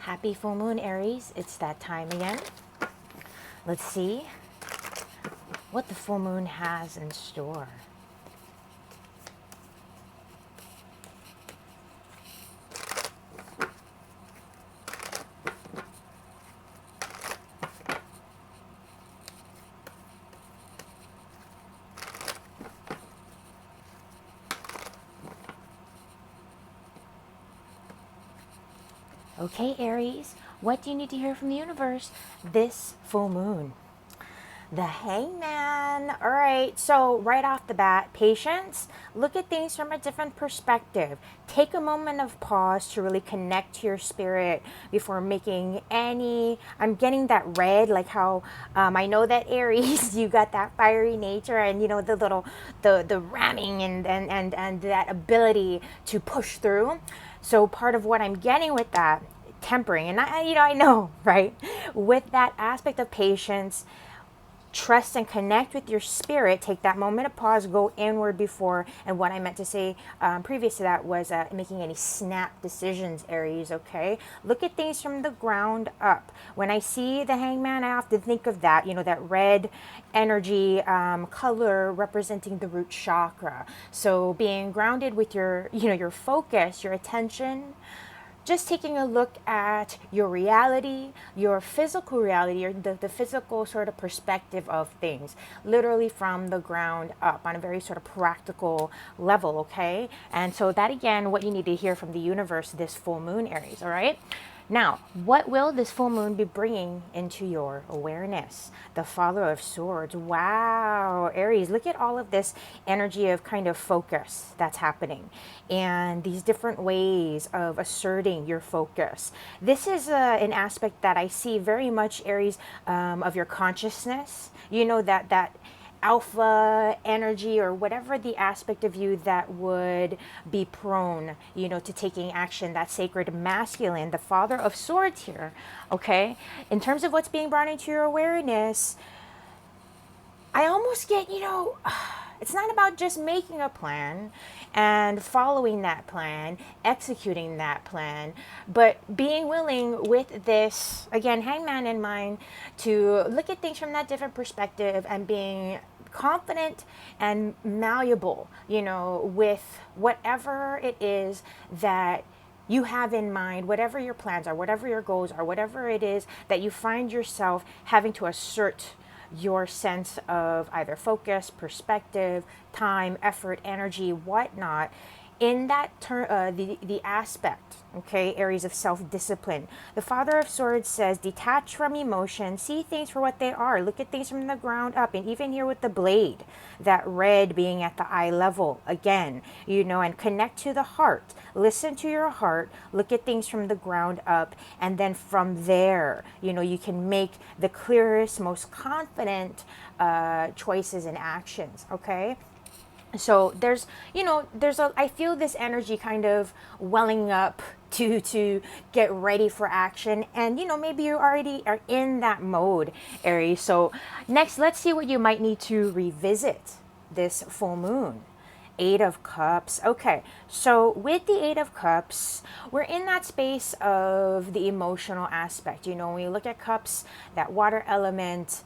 Happy full moon, Aries. It's that time again. Let's see what the full moon has in store. Okay, Aries, what do you need to hear from the universe this full moon? The Hangman. All right, so right off the bat, patience. Look at things from a different perspective. Take a moment of pause to really connect to your spirit before making any. I'm getting that red, like how I know that Aries, you got that fiery nature, and you know the little the ramming and that ability to push through. So part of what I'm getting with that tempering, and I know, right, with that aspect of patience, trust and connect with your spirit. Take that moment of pause, go inward before. And what I meant to say previous to that was making any snap decisions, Aries. Okay, look at things from the ground up. When I see the Hangman, I often think of that, that red energy color representing the root chakra. So being grounded with your your focus, your attention, just taking a look at your reality, your physical reality, or the physical sort of perspective of things, literally from the ground up on a very sort of practical level, okay? And so that, again, what you need to hear from the universe this full moon, Aries, all right? Now, what will this full moon be bringing into your awareness? The Father of Swords. Wow, Aries, look at all of this energy of kind of focus that's happening and these different ways of asserting your focus. This is an aspect that I see very much, Aries, of your consciousness. You know, that alpha energy, or whatever the aspect of you that would be prone, to taking action, that sacred masculine, the Father of Swords here, okay? In terms of what's being brought into your awareness, I almost get, it's not about just making a plan and following that plan, executing that plan, but being willing with this, again, Hangman in mind, to look at things from that different perspective and being confident and malleable, with whatever it is that you have in mind, whatever your plans are, whatever your goals are, whatever it is that you find yourself having to assert your sense of either focus, perspective, time, effort, energy, whatnot, in that the aspect, okay, Aries, of self-discipline. The Father of Swords says, detach from emotion, see things for what they are, look at things from the ground up, and even here with the blade, that red being at the eye level, again, and connect to the heart. Listen to your heart, look at things from the ground up, and then from there, you can make the clearest, most confident choices and actions, okay? So I feel this energy kind of welling up to get ready for action, and maybe you already are in that mode, Aries. So next, let's see what you might need to revisit this full moon. Eight of Cups. Okay, so with the Eight of Cups, we're in that space of the emotional aspect. When you look at cups, that water element,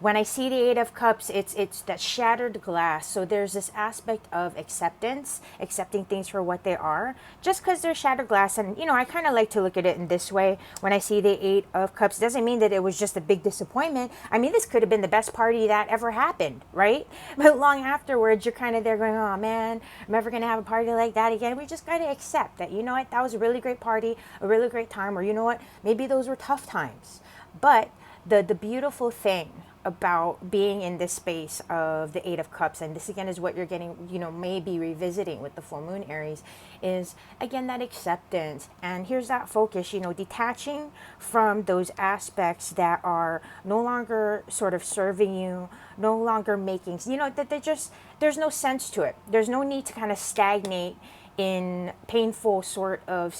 when I see the Eight of Cups, it's that shattered glass. So there's this aspect of acceptance, accepting things for what they are, just because they're shattered glass. And, I kind of like to look at it in this way. When I see the Eight of Cups, doesn't mean that it was just a big disappointment. I mean, this could have been the best party that ever happened, right? But long afterwards, you're kind of there going, oh man, I'm never going to have a party like that again. We just got to accept that, that was a really great party, a really great time, or maybe those were tough times. But the beautiful thing about being in this space of the Eight of Cups, and this again is what you're getting, maybe revisiting with the full moon, Aries, is again that acceptance. And here's that focus, detaching from those aspects that are no longer sort of serving you, no longer making, that there's no sense to it. There's no need to kind of stagnate in painful sort of,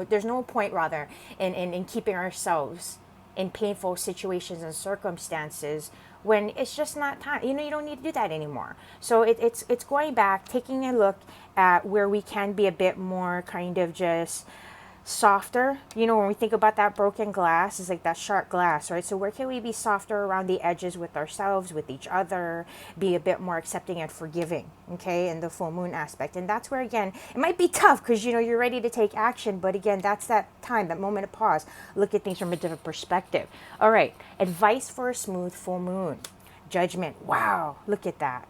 there's no point rather in keeping ourselves in painful situations and circumstances when it's just not time. You don't need to do that anymore. So it's going back, taking a look at where we can be a bit more kind of just softer. You know, when we think about that broken glass, it's like that sharp glass, right? So where can we be softer around the edges with ourselves, with each other, be a bit more accepting and forgiving, okay, in the full moon aspect. And that's where, again, it might be tough because, you know, you're ready to take action, but again, that's that time, that moment of pause. Look at things from a different perspective. All right, advice for a smooth full moon. Judgment. Wow, look at that.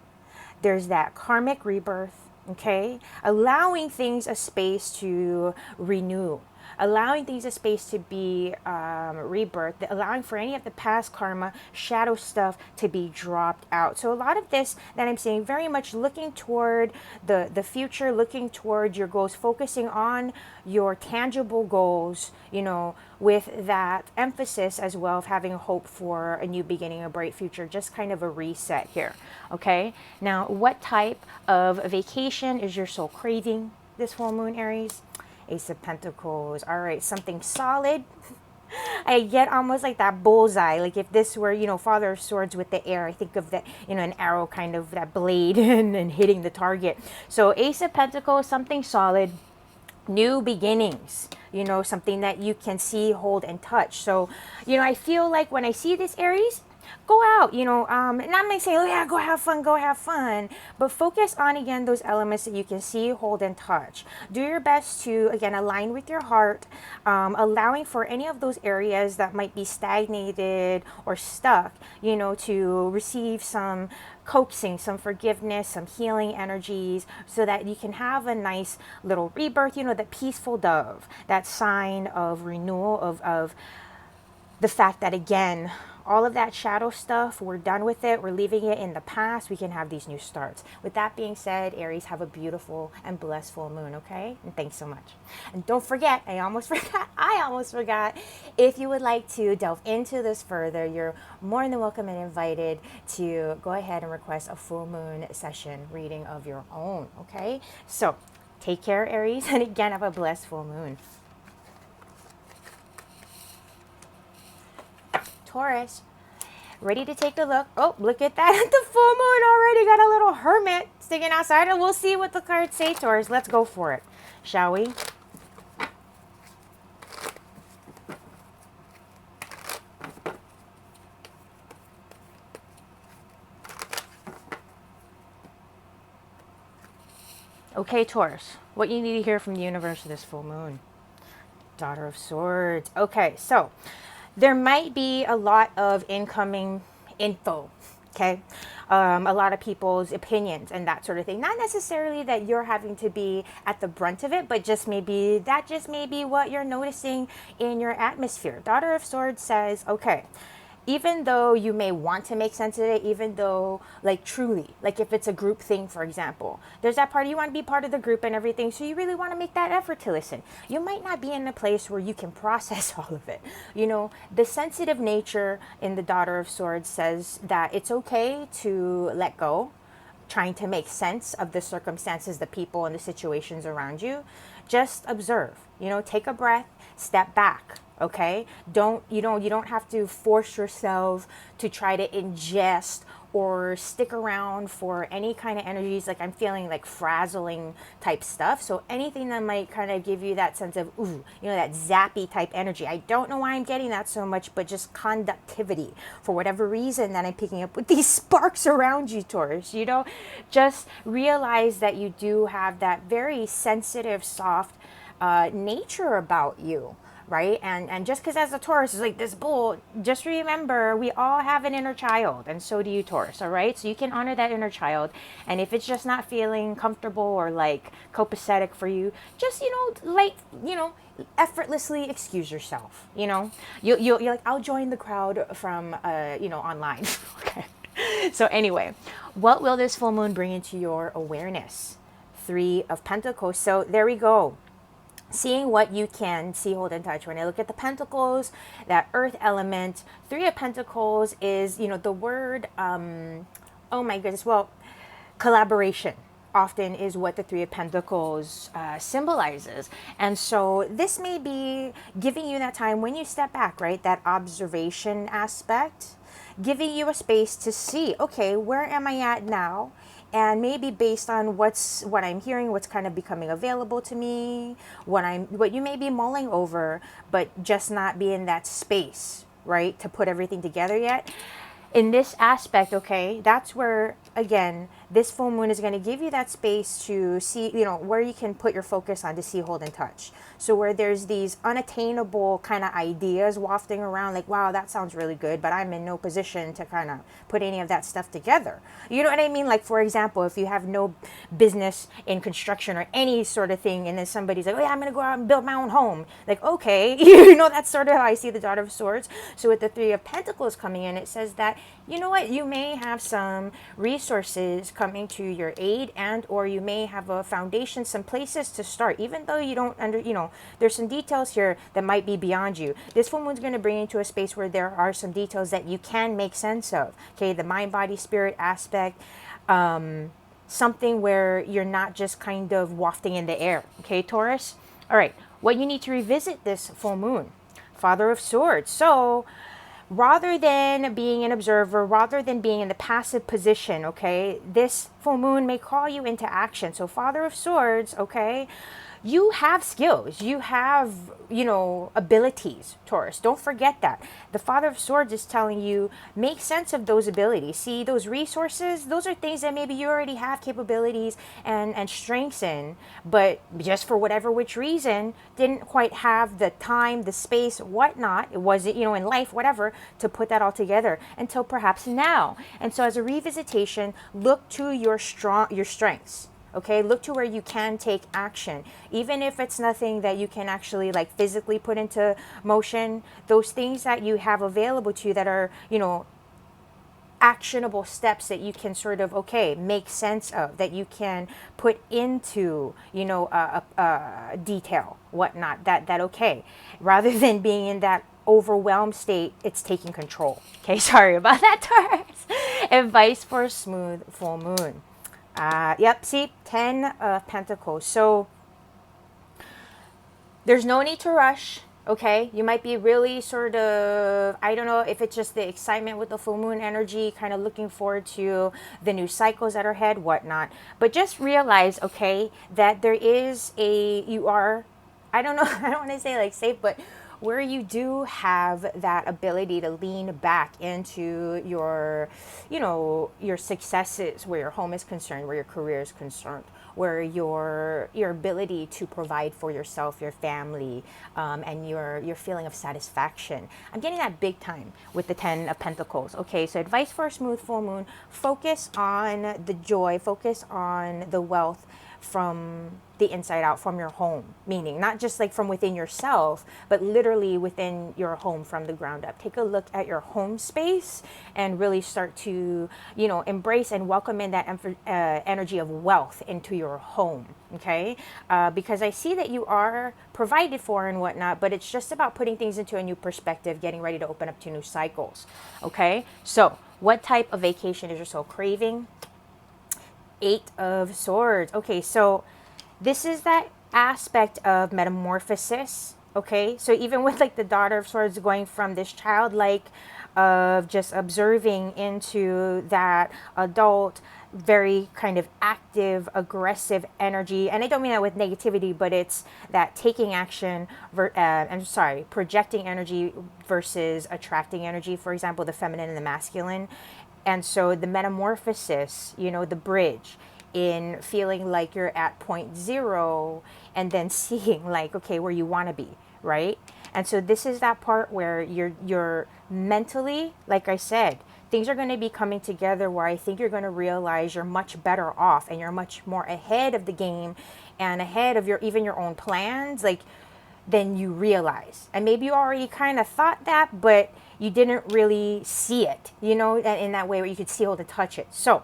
There's that karmic rebirth, okay? Allowing things a space to renew, allowing things a space to be rebirth, allowing for any of the past karma, shadow stuff to be dropped out. So a lot of this that I'm saying, very much looking toward the future, looking toward your goals, focusing on your tangible goals, you know, with that emphasis as well of having hope for a new beginning, a bright future, just kind of a reset here, okay? Now, what type of vacation is your soul craving this full moon, Aries? Ace of Pentacles. All right, something solid. I get almost like that bullseye. Like if this were, you know, Father of Swords with the air, I think of that, you know, an arrow kind of that blade and hitting the target. So Ace of Pentacles, something solid. New beginnings, you know, something that you can see, hold, and touch. So, you know, I feel like when I see this, Aries, go out, you know, and I'm not saying, oh yeah, go have fun, but focus on, again, those elements that you can see, hold, and touch. Do your best to, again, align with your heart, allowing for any of those areas that might be stagnated or stuck, you know, to receive some coaxing, some forgiveness, some healing energies, so that you can have a nice little rebirth, you know, the peaceful dove, that sign of renewal, of the fact that, again, all of that shadow stuff, we're done with it. We're leaving it in the past. We can have these new starts. With that being said, Aries, have a beautiful and blessed full moon, okay? And thanks so much. And don't forget, I almost forgot, if you would like to delve into this further, you're more than welcome and invited to go ahead and request a full moon session reading of your own, okay? So take care, Aries, and again, have a blessed full moon. Taurus, ready to take a look. Oh, look at that. The full moon already got a little hermit sticking outside, and we'll see what the cards say, Taurus. Let's go for it, shall we? Okay, Taurus, what you need to hear from the universe this full moon. Daughter of Swords. Okay, so there might be a lot of incoming info, okay? A lot of people's opinions and that sort of thing. Not necessarily that you're having to be at the brunt of it, but just maybe that just may be what you're noticing in your atmosphere. Daughter of Swords says, okay, even though you may want to make sense of it, even though, like, truly, like if it's a group thing, for example, there's that part, you want to be part of the group and everything, so you really want to make that effort to listen. You might not be in a place where you can process all of it. You know, the sensitive nature in the Daughter of Swords says that it's okay to let go, trying to make sense of the circumstances, the people, and the situations around you. Just observe, you know, take a breath, step back. Okay, you don't have to force yourself to try to ingest or stick around for any kind of energies. Like I'm feeling like frazzling type stuff. So anything that might kind of give you that sense of, ooh, you know, that zappy type energy. I don't know why I'm getting that so much, but just conductivity for whatever reason that I'm picking up with these sparks around you, Taurus. You know, just realize that you do have that very sensitive, soft nature about you. Right? And just because as a Taurus is like this bull, just remember we all have an inner child, and so do you, Taurus. All right, so you can honor that inner child, and if it's just not feeling comfortable or like copacetic for you, just, you know, like, you know, effortlessly excuse yourself. You know, you're like, I'll join the crowd from you know, online. Okay. So anyway, what will this full moon bring into your awareness? 3 of Pentacles. So there we go. Seeing what you can see, hold, and touch. When I look at the Pentacles, that earth element, 3 of Pentacles is, you know, the word, oh my goodness, well, collaboration often is what the 3 of Pentacles symbolizes. And so this may be giving you that time when you step back, right? That observation aspect, giving you a space to see, okay, where am I at now? And maybe based on what I'm hearing, what's kind of becoming available to me, what you may be mulling over, but just not be in that space, right, to put everything together yet. In this aspect, okay, that's where, again, this full moon is going to give you that space to see, where you can put your focus on to see, hold, and touch. So where there's these unattainable kind of ideas wafting around, like, wow, that sounds really good, but I'm in no position to kind of put any of that stuff together. You know what I mean? Like, for example, if you have no business in construction or any sort of thing, and then somebody's like, oh yeah, I'm going to go out and build my own home. Like, okay, that's sort of how I see the Daughter of Swords. So with the Three of Pentacles coming in, it says that, you know what, you may have some resources coming to your aid, and or you may have a foundation, some places to start, even though you don't there's some details here that might be beyond you. This full moon's going to bring you into a space where there are some details that you can make sense of. Okay, the mind, body, spirit aspect, something where you're not just kind of wafting in the air. Okay, Taurus. All right, what you need to revisit this full moon, Father of Swords. So rather than being an observer, rather than being in the passive position, okay, this full moon may call you into action. So Father of Swords, okay, you have skills, you have, abilities, Taurus. Don't forget that. The Father of Swords is telling you, make sense of those abilities. See, those resources, those are things that maybe you already have capabilities and strengths in, but just for whatever which reason, didn't quite have the time, the space, whatnot. It wasn't, in life, whatever, to put that all together until perhaps now. And so as a revisitation, look to your strengths. Okay, look to where you can take action, even if it's nothing that you can actually like physically put into motion. Those things that you have available to you that are, actionable steps that you can sort of, make sense of, that you can put into, detail, whatnot, that okay, rather than being in that overwhelmed state, it's taking control. Okay, sorry about that, Taurus. Advice for a smooth full moon. Yep, see, 10 of Pentacles. So there's no need to rush, okay? You might be really sort of, I don't know if it's just the excitement with the full moon energy, kind of looking forward to the new cycles that are ahead, whatnot. But just realize, okay, that there is I don't know, I don't want to say like safe, but where you do have that ability to lean back into your, your successes, where your home is concerned, where your career is concerned, where your ability to provide for yourself, your family, and your feeling of satisfaction. I'm getting that big time with the 10 of Pentacles. Okay, so advice for a smooth full moon: focus on the joy, focus on the wealth from the inside out, from your home, meaning not just like from within yourself, but literally within your home from the ground up. Take a look at your home space and really start to, embrace and welcome in that energy of wealth into your home. Okay, because I see that you are provided for and whatnot, but it's just about putting things into a new perspective, getting ready to open up to new cycles. Okay, so what type of vacation is your soul craving? 8 of Swords. Okay, so this is that aspect of metamorphosis. Okay, so even with like the Daughter of Swords going from this childlike of just observing into that adult, very kind of active, aggressive energy. And I don't mean that with negativity, but it's that taking action, projecting energy versus attracting energy. For example, the feminine and the masculine. And so the metamorphosis, the bridge in feeling like you're at point zero and then seeing like, okay, where you want to be, right? And so this is that part where you're mentally, like I said, things are going to be coming together where I think you're going to realize you're much better off and you're much more ahead of the game and ahead of even your own plans, like, than you realize. And maybe you already kind of thought that, but you didn't really see it, in that way where you could see, hold, and touch it. So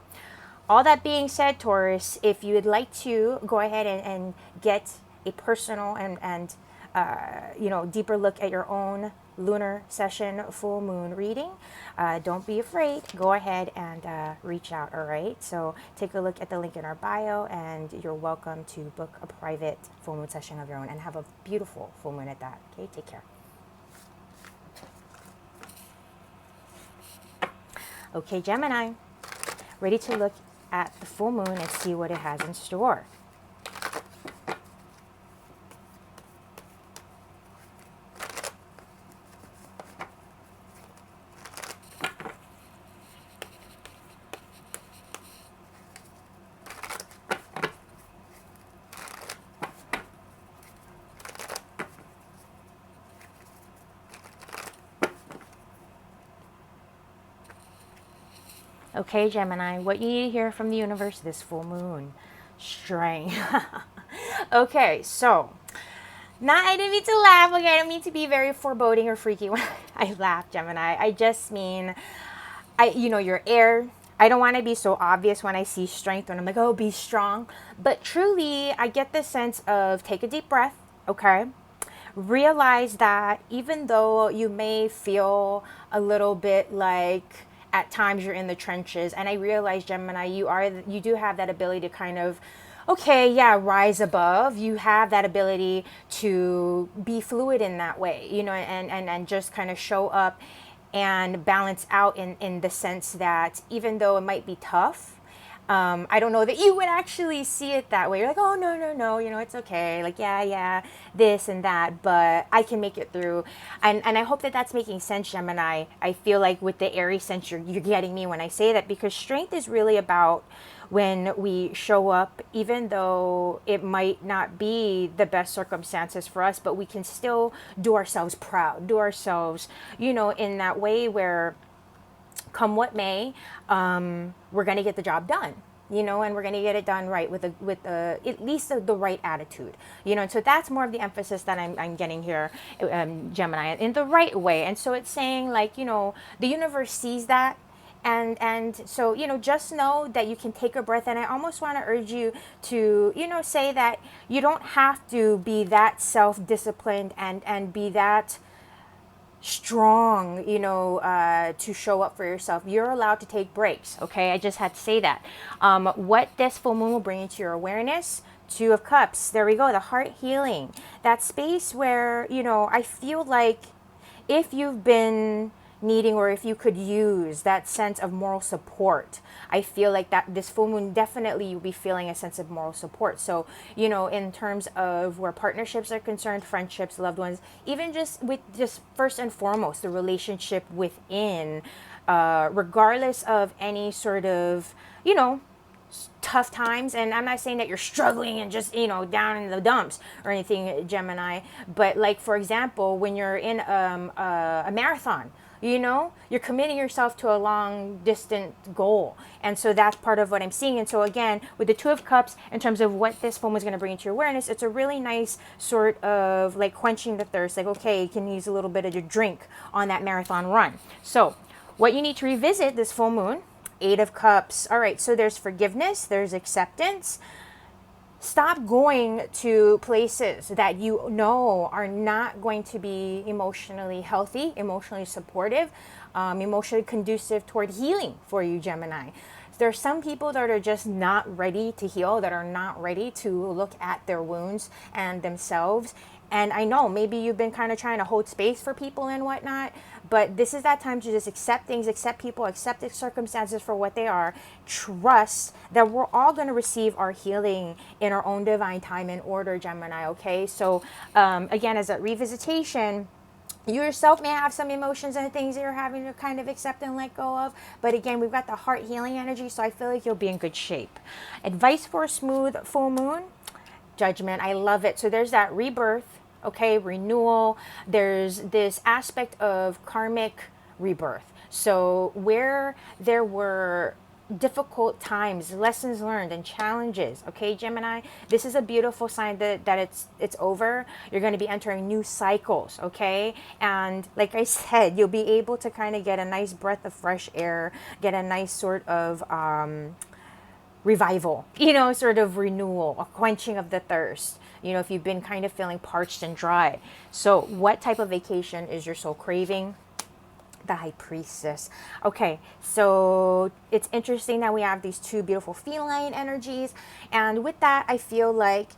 all that being said, Taurus, if you would like to go ahead and get a personal and deeper look at your own lunar session full moon reading, don't be afraid. Go ahead and reach out, all right? So take a look at the link in our bio, and you're welcome to book a private full moon session of your own and have a beautiful full moon at that. Okay, take care. Okay, Gemini, ready to look at the full moon and see what it has in store. Okay, Gemini, what you need to hear from the universe this full moon. Strength. Okay, so, I didn't mean to laugh. Okay, I don't mean to be very foreboding or freaky when I laugh, Gemini. I just mean, you're air. I don't want to be so obvious when I see strength, when I'm like, oh, be strong. But truly, I get this sense of take a deep breath, okay? Realize that even though you may feel a little bit like at times you're in the trenches, and I realize, Gemini, you do have that ability to kind of, okay, yeah, rise above. You have that ability to be fluid in that way, and just kind of show up and balance out in the sense that even though it might be tough, I don't know that you would actually see it that way. You're like, oh, no, it's okay. Like, yeah, this and that, but I can make it through. And I hope that that's making sense, Gemini. I feel like with the Aries sense, you're getting me when I say that, because strength is really about when we show up, even though it might not be the best circumstances for us, but we can still do ourselves proud, do ourselves, in that way where come what may, we're going to get the job done, and we're going to get it done right with at least the right attitude, and so that's more of the emphasis that I'm getting here, Gemini, in the right way. And so it's saying, like, the universe sees that. And so, just know that you can take a breath. And I almost want to urge you to, say that you don't have to be that self-disciplined and be that strong, to show up for yourself. You're allowed to take breaks, okay? I just had to say that. What this full moon will bring into your awareness, Two of Cups. There we go, the heart healing. That space where, I feel like if you've been needing, or if you could use that sense of moral support, I feel like that this full moon, definitely you'll be feeling a sense of moral support. So, in terms of where partnerships are concerned, friendships, loved ones, even just first and foremost, the relationship within, regardless of any sort of, tough times. And I'm not saying that you're struggling and just, down in the dumps or anything, Gemini, but like, for example, when you're in a marathon, you're committing yourself to a long distant goal. And so that's part of what I'm seeing. And so again, with the Two of Cups, in terms of what this full moon is going to bring into your awareness, it's a really nice sort of like quenching the thirst. Like, okay, you can use a little bit of your drink on that marathon run. So what you need to revisit this full moon, Eight of Cups. All right, so there's forgiveness, there's acceptance. Stop going to places that you know are not going to be emotionally healthy, emotionally supportive, emotionally conducive toward healing for you, Gemini. There are some people that are just not ready to heal, that are not ready to look at their wounds and themselves. And I know maybe you've been kind of trying to hold space for people and whatnot, but this is that time to just accept things, accept people, accept the circumstances for what they are. Trust that we're all going to receive our healing in our own divine time and order, Gemini, okay? So again, as a revisitation, you yourself may have some emotions and things that you're having to kind of accept and let go of. But again, we've got the heart healing energy, so I feel like you'll be in good shape. Advice for a smooth full moon? Judgment. I love it. So there's that rebirth, okay, renewal. There's this aspect of karmic rebirth. So where there were difficult times, lessons learned, and challenges, okay, Gemini, this is a beautiful sign that it's over. You're going to be entering new cycles, okay? And like I said, you'll be able to kind of get a nice breath of fresh air, get a nice sort of revival, sort of renewal, a quenching of the thirst, if you've been kind of feeling parched and dry. So what type of vacation is your soul craving? The High Priestess. Okay, so it's interesting that we have these two beautiful feline energies. And with that, I feel like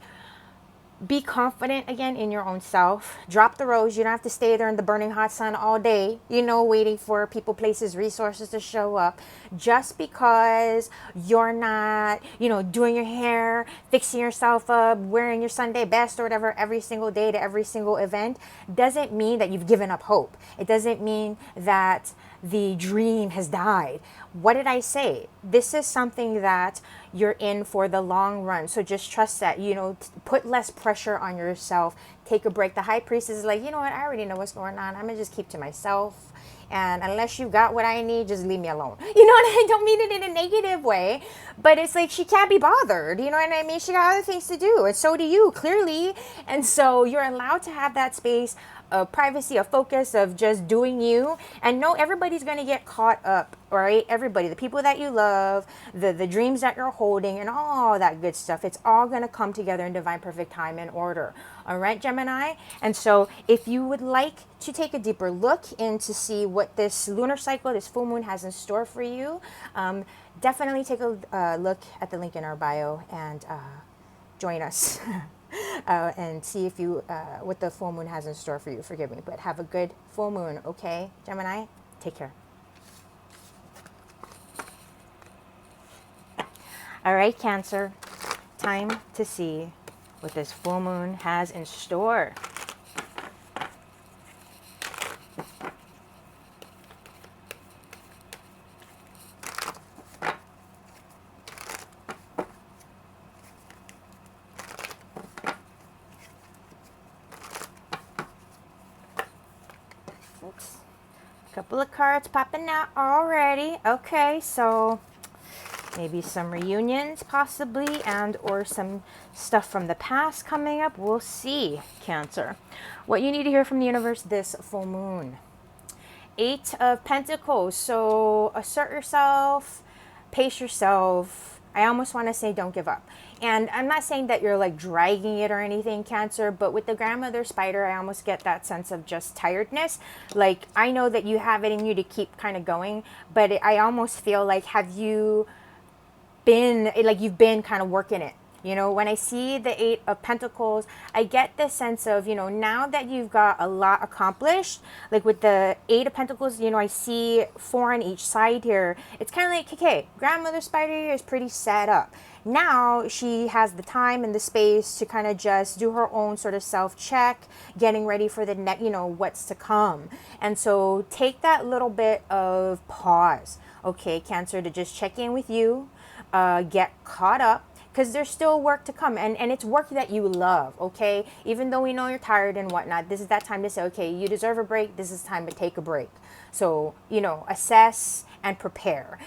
Be confident again in your own self. Drop the rose. You don't have to stay there in the burning hot sun all day, you know, waiting for people, places, resources to show up. Just because you're not, you know, doing your hair, fixing yourself up, wearing your Sunday best or whatever every single day to every single event doesn't mean that you've given up hope. It doesn't mean that the dream has died. What did I say? This is something that you're in for the long run. So just trust that, you know, put less pressure on yourself. Take a break. The high priestess is like, you know what? I already know what's going on. I'm going to just keep to myself. And unless you got what I need, just leave me alone. You know what I don't mean it in a negative way, but it's like she can't be bothered. You know what I mean? She got other things to do, and so do you, clearly. And so you're allowed to have that space of privacy, of focus, of just doing you. And no, everybody's going to get caught up, right? Everybody, the people that you love, the dreams that you're holding, and all that good stuff. It's all going to come together in divine perfect time and order. All right, Gemini? And so if you would like to take a deeper look in to see what this lunar cycle, this full moon has in store for you, definitely take a look at the link in our bio and join us. And see if you what the full moon has in store for you. Forgive me, but have a good full moon, okay, Gemini? Take care. All right, Cancer, time to see what this full moon has in store. Couple of cards popping out already. Okay, so maybe some reunions possibly, and or some stuff from the past coming up. We'll see, Cancer. What you need to hear from the universe this full moon. 8 of Pentacles. So assert yourself, pace yourself. I almost want to say don't give up. And I'm not saying that you're like dragging it or anything, Cancer, but with the grandmother spider, I almost get that sense of just tiredness. Like, I know that you have it in you to keep kind of going, but I almost feel like, have you been, like you've been kind of working it? You know, when I see the 8 of Pentacles, I get this sense of, you know, now that you've got a lot accomplished, like with the 8 of Pentacles, you know, I see 4 on each side here. It's kind of like, okay, grandmother spider here is pretty set up. Now she has the time and the space to kind of just do her own sort of self-check, getting ready for the next, you know, what's to come. And so take that little bit of pause, okay, Cancer, to just check in with you, get caught up, because there's still work to come, and it's work that you love, okay? Even though we know you're tired and whatnot, this is that time to say, okay, you deserve a break. This is time to take a break. So, you know, assess and prepare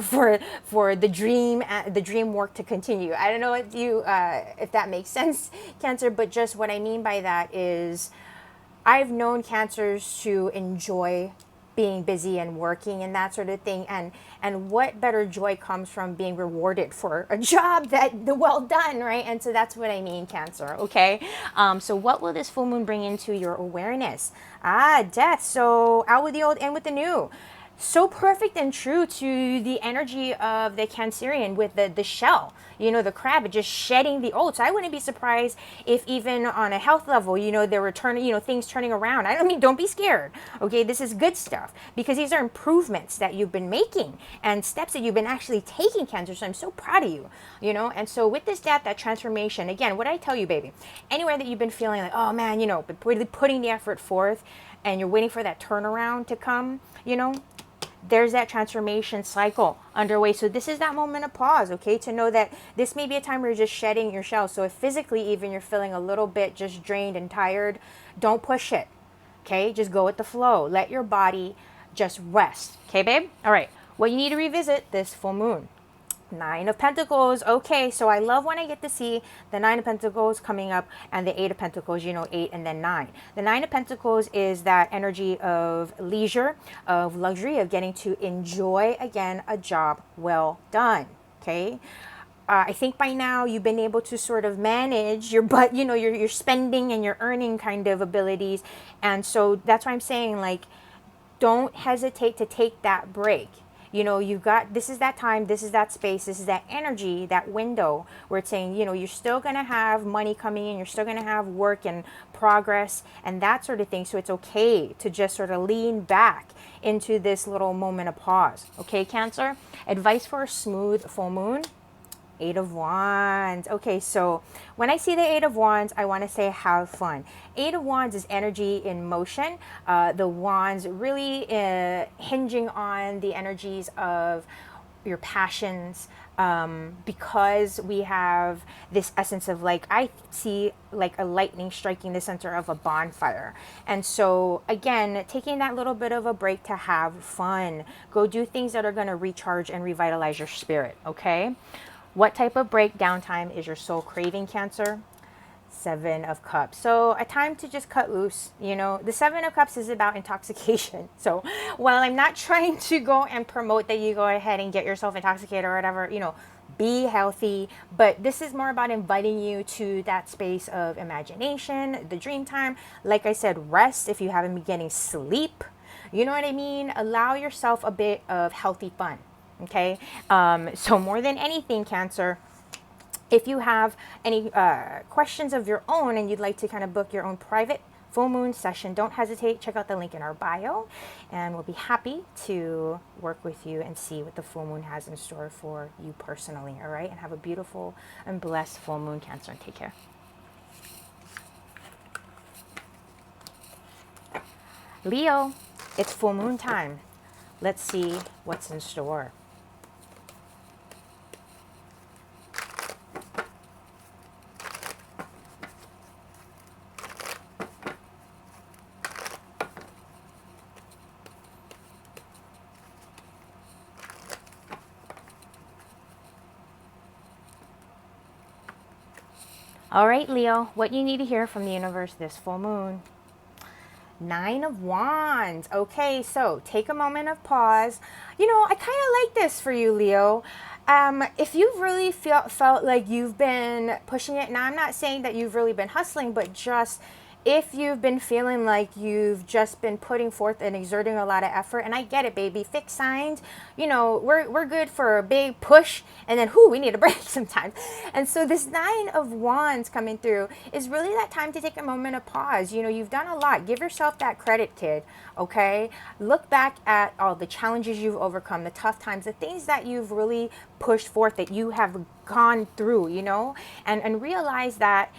for the dream work to continue. I don't know if that makes sense, Cancer, but just what I mean by that is I've known Cancers to enjoy being busy and working and that sort of thing, and what better joy comes from being rewarded for a job well done, right? And so that's what I mean, Cancer, okay? So what will this full moon bring into your awareness? Death. So out with the old, in with the new. So perfect and true to the energy of the Cancerian with the shell, you know, the crab just shedding the old. So I wouldn't be surprised if even on a health level, you know, there were things turning around. I mean, don't be scared. Okay, this is good stuff, because these are improvements that you've been making and steps that you've been actually taking, Cancer. So I'm so proud of you, you know. And so with this death, that transformation, again, what I tell you, baby, anywhere that you've been feeling like, oh man, you know, but really putting the effort forth and you're waiting for that turnaround to come, you know, there's that transformation cycle underway. So this is that moment of pause, okay, to know that this may be a time where you're just shedding your shell. So if physically even you're feeling a little bit just drained and tired, don't push it, okay? Just go with the flow. Let your body just rest, okay, babe? All right, what you need to revisit this full moon. 9 of Pentacles. Okay, so I love when I get to see the 9 of Pentacles coming up and the 8 of Pentacles, you know, 8 and then 9. The 9 of Pentacles is that energy of leisure, of luxury, of getting to enjoy, again, a job well done, okay? I think by now you've been able to sort of manage your, you know, your spending and your earning kind of abilities. And so that's why I'm saying, like, don't hesitate to take that break. You know, you've got, this is that time, this is that space, this is that energy, that window where it's saying, you know, you're still going to have money coming in, you're still going to have work and progress and that sort of thing. So it's okay to just sort of lean back into this little moment of pause. Okay, Cancer? Advice for a smooth full moon. Eight of Wands. Okay, so when I see the Eight of Wands, I want to say have fun. Eight of Wands is energy in motion. The Wands really hinging on the energies of your passions, because we have this essence of, like, I see like a lightning striking the center of a bonfire. And so again, taking that little bit of a break to have fun, go do things that are going to recharge and revitalize your spirit. Okay, what type of break downtime is your soul craving, Cancer? Seven of Cups. So a time to just cut loose. You know, the Seven of Cups is about intoxication. So while I'm not trying to go and promote that you go ahead and get yourself intoxicated or whatever, you know, be healthy, but this is more about inviting you to that space of imagination, the dream time. Like I said, rest if you haven't been getting sleep. You know what I mean? Allow yourself a bit of healthy fun. Okay, so more than anything, Cancer, if you have any questions of your own and you'd like to kind of book your own private full moon session, don't hesitate. Check out the link in our bio and we'll be happy to work with you and see what the full moon has in store for you personally. All right, and have a beautiful and blessed full moon, Cancer, and take care. Leo, it's full moon time. Let's see what's in store. All right, Leo, what you need to hear from the universe this full moon. Nine of Wands. Okay, so take a moment of pause. You know, I kind of like this for you, Leo. If you've really felt like you've been pushing it, now I'm not saying that you've really been hustling, but just if you've been feeling like you've just been putting forth and exerting a lot of effort, and I get it, baby, fixed signs, you know, we're good for a big push, and then, we need a break sometimes. And so this Nine of Wands coming through is really that time to take a moment of pause. You know, you've done a lot. Give yourself that credit, kid, okay? Look back at all the challenges you've overcome, the tough times, the things that you've really pushed forth, that you have gone through, you know, and realize that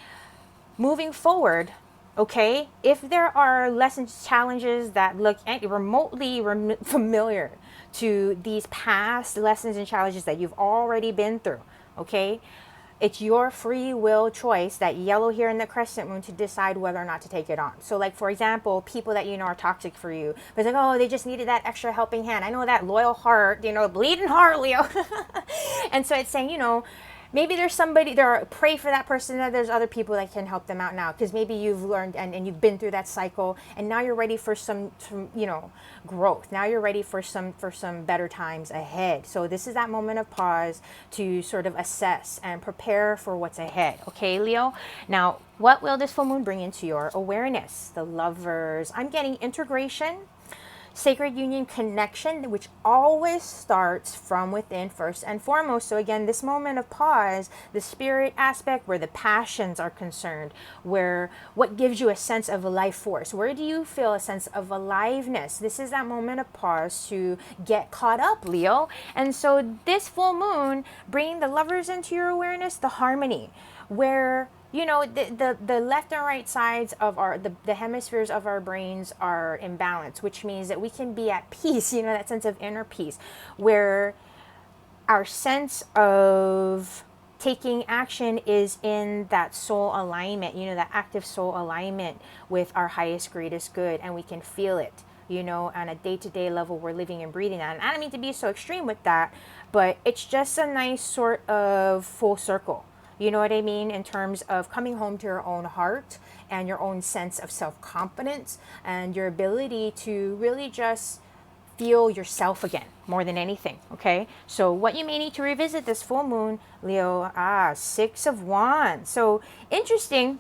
moving forward, okay, if there are lessons, challenges that look remotely familiar to these past lessons and challenges that you've already been through, okay, it's your free will choice, that yellow here in the crescent moon, to decide whether or not to take it on. So like, for example, people that you know are toxic for you, but it's like, oh, they just needed that extra helping hand. I know that loyal heart, you know, bleeding heart, Leo. And so it's saying, you know, maybe there's somebody there, pray for that person, that there's other people that can help them out now, because maybe you've learned and you've been through that cycle, and now you're ready for some, you know, growth. Now you're ready for some better times ahead. So this is that moment of pause to sort of assess and prepare for what's ahead. Okay, Leo? Now, what will this full moon bring into your awareness? The Lovers. I'm getting integration, sacred union, connection, which always starts from within first and foremost. So again, this moment of pause, the spirit aspect, where the passions are concerned, where what gives you a sense of life force, where do you feel a sense of aliveness? This is that moment of pause to get caught up, Leo. And so this full moon, bringing the Lovers into your awareness, the harmony, where, you know, the left and right sides of the hemispheres of our brains are in balance, which means that we can be at peace, you know, that sense of inner peace, where our sense of taking action is in that soul alignment, you know, that active soul alignment with our highest, greatest good, and we can feel it, you know, on a day-to-day level. We're living and breathing that. And I don't mean to be so extreme with that, but it's just a nice sort of full circle. You know what I mean? In terms of coming home to your own heart and your own sense of self-confidence and your ability to really just feel yourself again, more than anything, okay? So what you may need to revisit this full moon, Leo, Six of Wands. So interesting,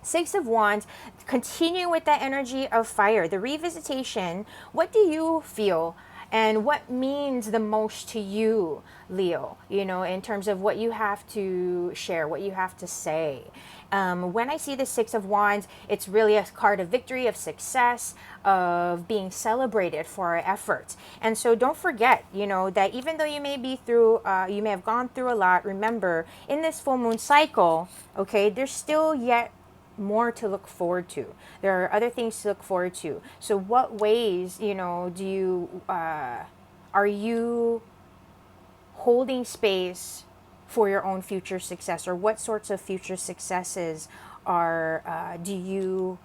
Six of Wands, continuing with that energy of fire, the revisitation. What do you feel and what means the most to you, Leo, you know, in terms of what you have to share, what you have to say. When I see the Six of Wands, it's really a card of victory, of success, of being celebrated for our efforts. And so don't forget, you know, that even though you may be through, you may have gone through a lot, remember, in this full moon cycle, okay, there's still yet more to look forward to. There are other things to look forward to. So what ways, you know, do you, are you holding space for your own future success, or what sorts of future successes do you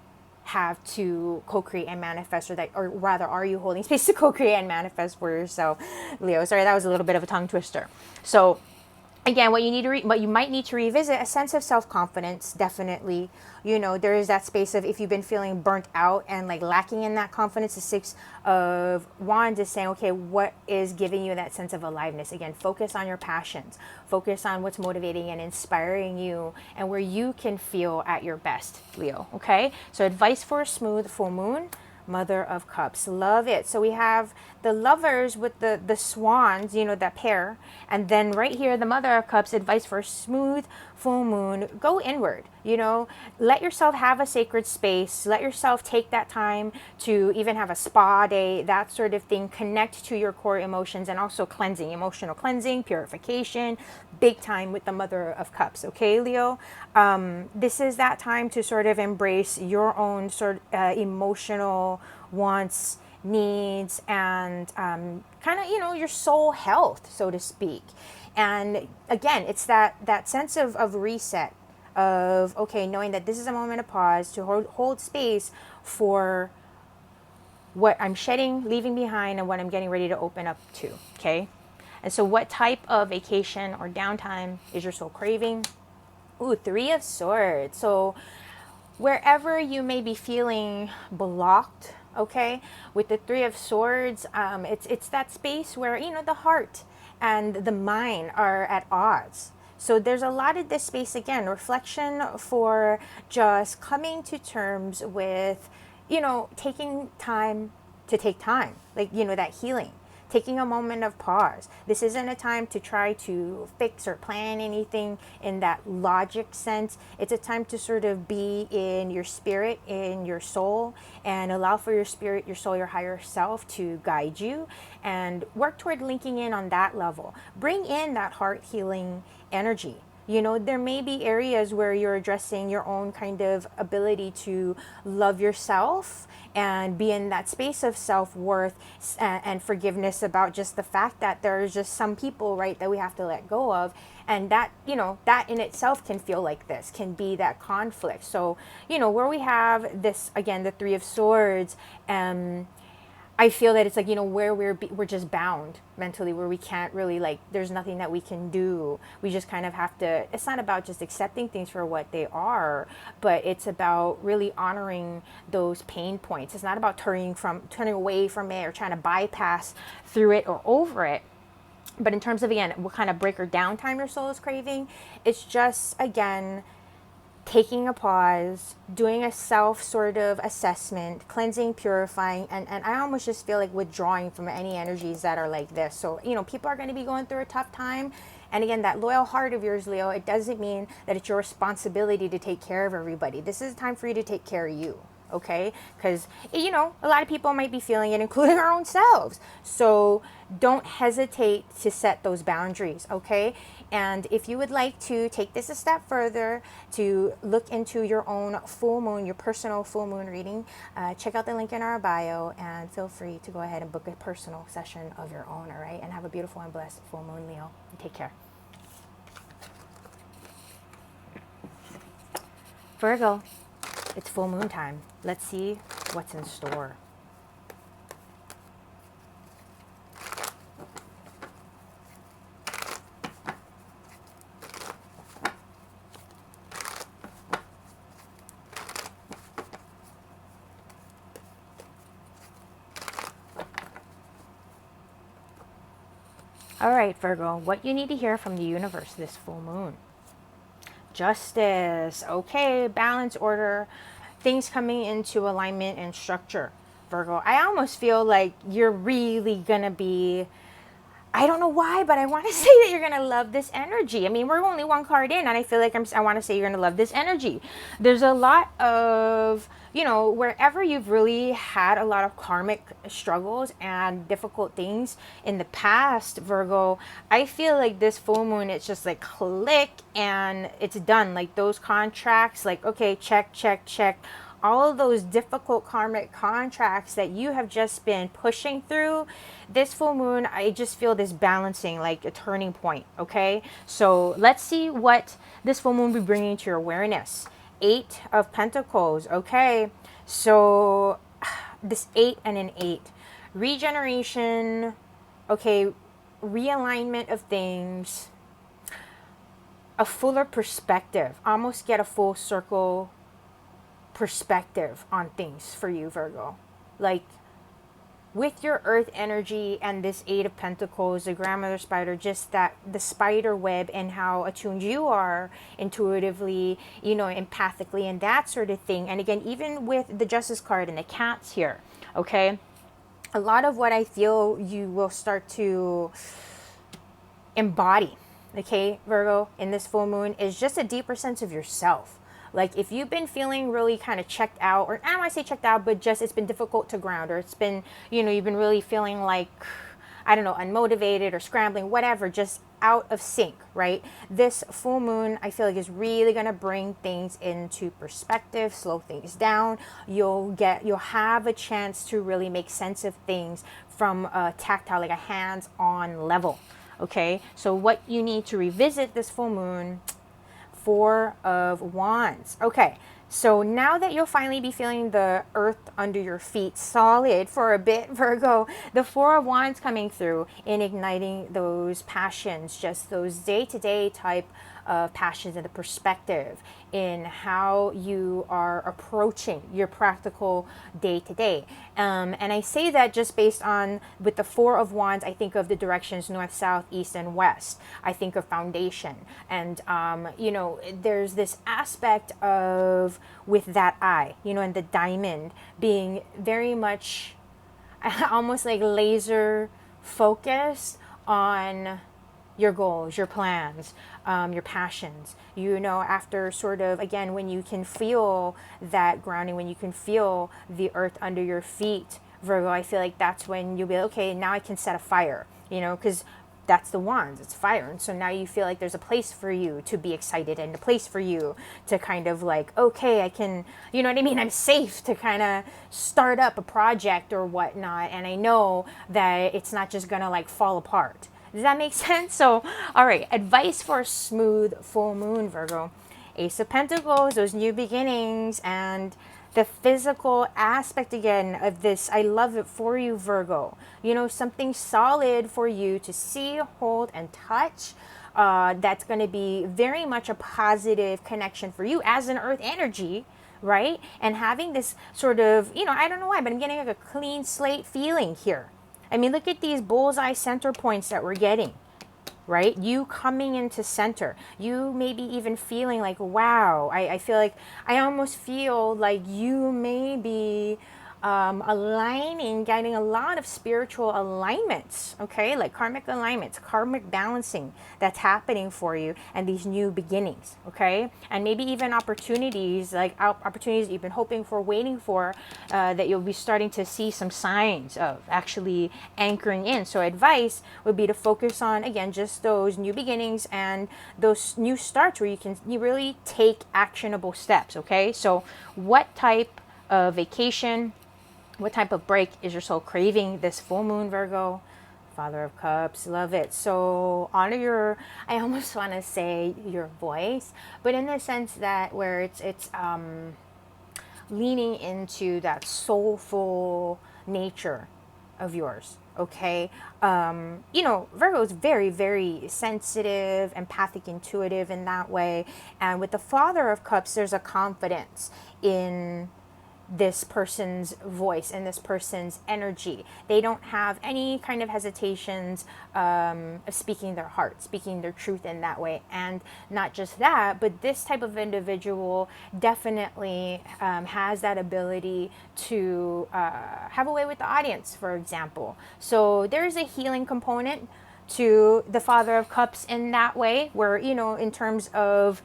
have to co-create and manifest, or rather, are you holding space to co-create and manifest for yourself, Leo? Sorry, that was a little bit of a tongue twister. So again, what you might need to revisit, a sense of self-confidence, definitely. You know, there is that space of, if you've been feeling burnt out and like lacking in that confidence, the Six of Wands is saying, okay, what is giving you that sense of aliveness? Again, focus on your passions, focus on what's motivating and inspiring you, and where you can feel at your best, Leo. Okay, so advice for a smooth full moon. Mother of Cups, love it. So we have the Lovers with the swans, you know, that pair, and then right here the Mother of Cups, advice for a smooth full moon. Go inward, you know, let yourself have a sacred space, let yourself take that time to even have a spa day, that sort of thing. Connect to your core emotions, and also cleansing, emotional cleansing, purification, big time with the Mother of Cups. Okay, Leo, this is that time to sort of embrace your own sort of emotional wants, needs, and kind of, you know, your soul health, so to speak. And again, it's that sense of reset, of, okay, knowing that this is a moment of pause, to hold space for what I'm shedding, leaving behind, and what I'm getting ready to open up to. Okay, and so what type of vacation or downtime is your soul craving? Ooh, Three of Swords. So wherever you may be feeling blocked, okay, with the Three of Swords, it's that space where, you know, the heart and the mind are at odds. So there's a lot of this space, again, reflection for just coming to terms with, you know, taking time to take time, like, you know, that healing, taking a moment of pause. This isn't a time to try to fix or plan anything in that logic sense. It's a time to sort of be in your spirit, in your soul, and allow for your spirit, your soul, your higher self to guide you, and work toward linking in on that level. Bring in that heart healing energy. You know, there may be areas where you're addressing your own kind of ability to love yourself and be in that space of self-worth and forgiveness about just the fact that there's just some people, right, that we have to let go of. And that, you know, that in itself can feel like this, can be that conflict. So, you know, where we have this, again, the Three of Swords, I feel that it's like, you know, where we're just bound mentally, where we can't really, like, there's nothing that we can do. We just kind of have to, it's not about just accepting things for what they are, but it's about really honoring those pain points. It's not about turning away from it or trying to bypass through it or over it. But in terms of, again, what kind of break or downtime your soul is craving, it's just, again, taking a pause, doing a self sort of assessment, cleansing, purifying, and I almost just feel like withdrawing from any energies that are like this. So, you know, people are going to be going through a tough time. And again, that loyal heart of yours, Leo, it doesn't mean that it's your responsibility to take care of everybody. This is a time for you to take care of you. Okay, because, you know, a lot of people might be feeling it, including our own selves. So don't hesitate to set those boundaries. Okay, and if you would like to take this a step further, to look into your own full moon, your personal full moon reading, check out the link in our bio, and feel free to go ahead and book a personal session of your own. All right, and have a beautiful and blessed full moon, Leo. Take care. Virgo, it's full moon time. Let's see what's in store. All right, Virgo, what you need to hear from the universe this full moon. Justice. Okay, balance, order, things coming into alignment and structure. Virgo. I almost feel like you're really gonna be, I don't know why, but I want to say that you're going to love this energy. I mean, we're only one card in, and I feel like I want to say you're going to love this energy. There's a lot of, wherever you've really had a lot of karmic struggles and difficult things in the past, Virgo, I feel like this full moon, it's just like click and it's done. Like those contracts, like, okay, check, check, check. All of those difficult karmic contracts that you have just been pushing through, this full moon, I just feel this balancing, like a turning point, okay? So let's see what this full moon will be bringing to your awareness. 8 of Pentacles, okay? So this 8 and an 8. Regeneration, okay, realignment of things, a fuller perspective, almost get a full circle perspective on things for you, Virgo. Like with your earth energy and this 8 of Pentacles, the grandmother spider, just that the spider web and how attuned you are intuitively, empathically and that sort of thing. And again, even with the Justice card and the cats here, okay, a lot of what I feel you will start to embody, okay, Virgo, in this full moon is just a deeper sense of yourself. Like if you've been feeling really kind of checked out, or I don't want to say checked out, but just it's been difficult to ground, or it's been, you've been really feeling like, I don't know, unmotivated or scrambling, whatever, just out of sync, right? This full moon, I feel like is really going to bring things into perspective, slow things down. You'll have a chance to really make sense of things from a tactile, like a hands-on level, okay? So what you need to revisit this full moon, 4 of Wands. Okay, so now that you'll finally be feeling the earth under your feet solid for a bit, Virgo, the 4 of Wands coming through in igniting those passions, just those day-to-day type of passions and the perspective in how you are approaching your practical day-to-day. And I say that just based on, with the 4 of Wands, I think of the directions north, south, east, and west. I think of foundation. And, there's this aspect of, with that eye, and the diamond being very much almost like laser focused on your goals, your plans, your passions, after sort of, again, when you can feel that grounding, when you can feel the earth under your feet, Virgo, I feel like that's when you'll be like, okay, now I can set a fire, because that's the wands, it's fire. And so now you feel like there's a place for you to be excited and a place for you to kind of like, okay, I can, I'm safe to kind of start up a project or whatnot. And I know that it's not just gonna like fall apart. Does that make sense? So, all right, advice for a smooth full moon, Virgo. Ace of Pentacles, those new beginnings, and the physical aspect again of this. I love it for you, Virgo. Something solid for you to see, hold, and touch. That's going to be very much a positive connection for you as an earth energy, right? And having this sort of, I don't know why, but I'm getting like a clean slate feeling here. I mean, look at these bullseye center points that we're getting, right? You coming into center. You maybe even feeling like, wow, I feel like, I almost feel like you may be aligning, getting a lot of spiritual alignments, okay? Like karmic alignments, karmic balancing that's happening for you, and these new beginnings, okay? And maybe even opportunities, like opportunities you've been hoping for, waiting for, that you'll be starting to see some signs of actually anchoring in. So advice would be to focus on, again, just those new beginnings and those new starts where you really take actionable steps, okay? So what type of vacation, what type of break is your soul craving this full moon, Virgo? Father of Cups, love it. So honor your, I almost want to say your voice, but in the sense that where it's leaning into that soulful nature of yours, okay? Virgo is very, very sensitive, empathic, intuitive in that way. And with the Father of Cups, there's a confidence in this person's voice and this person's energy. They don't have any kind of hesitations of speaking their heart, speaking their truth in that way. And not just that, but this type of individual definitely has that ability to have a way with the audience, for example. So there's a healing component to the Father of Cups in that way, where, you know, in terms of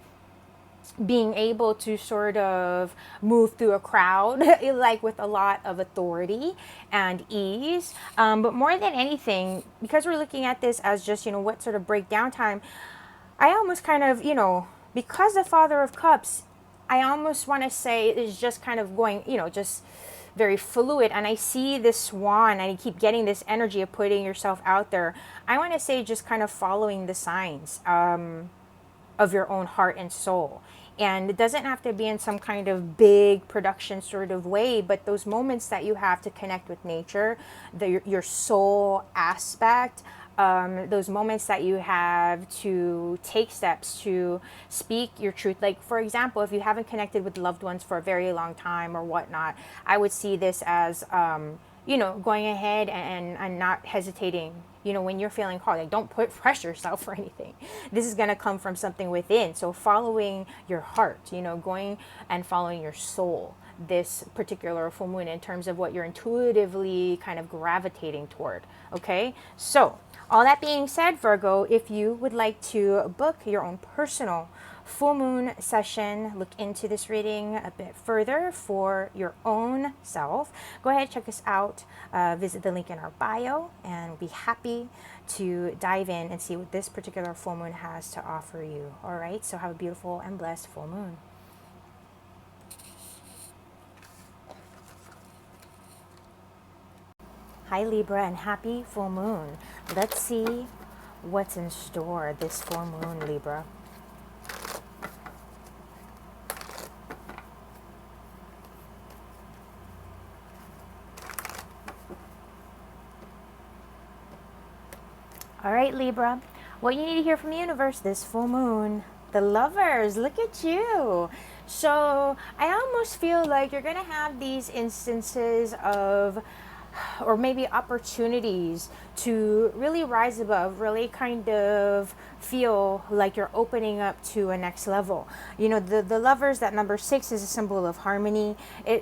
being able to sort of move through a crowd like with a lot of authority and ease, but more than anything, because we're looking at this as just, you know, what sort of breakdown time, I almost kind of, you know, because the Father of Cups, I almost want to say is just kind of going, you know, just very fluid. And I see this swan, and I keep getting this energy of putting yourself out there. I want to say just kind of following the signs of your own heart and soul. And it doesn't have to be in some kind of big production sort of way, but those moments that you have to connect with nature, your soul aspect, those moments that you have to take steps to speak your truth. Like, for example, if you haven't connected with loved ones for a very long time or whatnot, I would see this as, you know, going ahead and not hesitating. You know, when you're feeling called, like, don't pressure yourself for anything. This is going to come from something within. So following your heart, you know, going and following your soul, this particular full moon, in terms of what you're intuitively kind of gravitating toward. Okay. So all that being said, Virgo, if you would like to book your own personal full moon session, look into this reading a bit further for your own self, go ahead, check us out, visit the link in our bio, and we'll be happy to dive in and see what this particular full moon has to offer you. All right, so have a beautiful and blessed full moon. Hi Libra, and happy full moon. Let's see what's in store this full moon, Libra. All right, Libra, what you need to hear from the universe this full moon. The Lovers, look at you. So I almost feel like you're going to have these instances of, or maybe opportunities to really rise above, really kind of feel like you're opening up to a next level. You know, the Lovers, that number 6 is a symbol of harmony.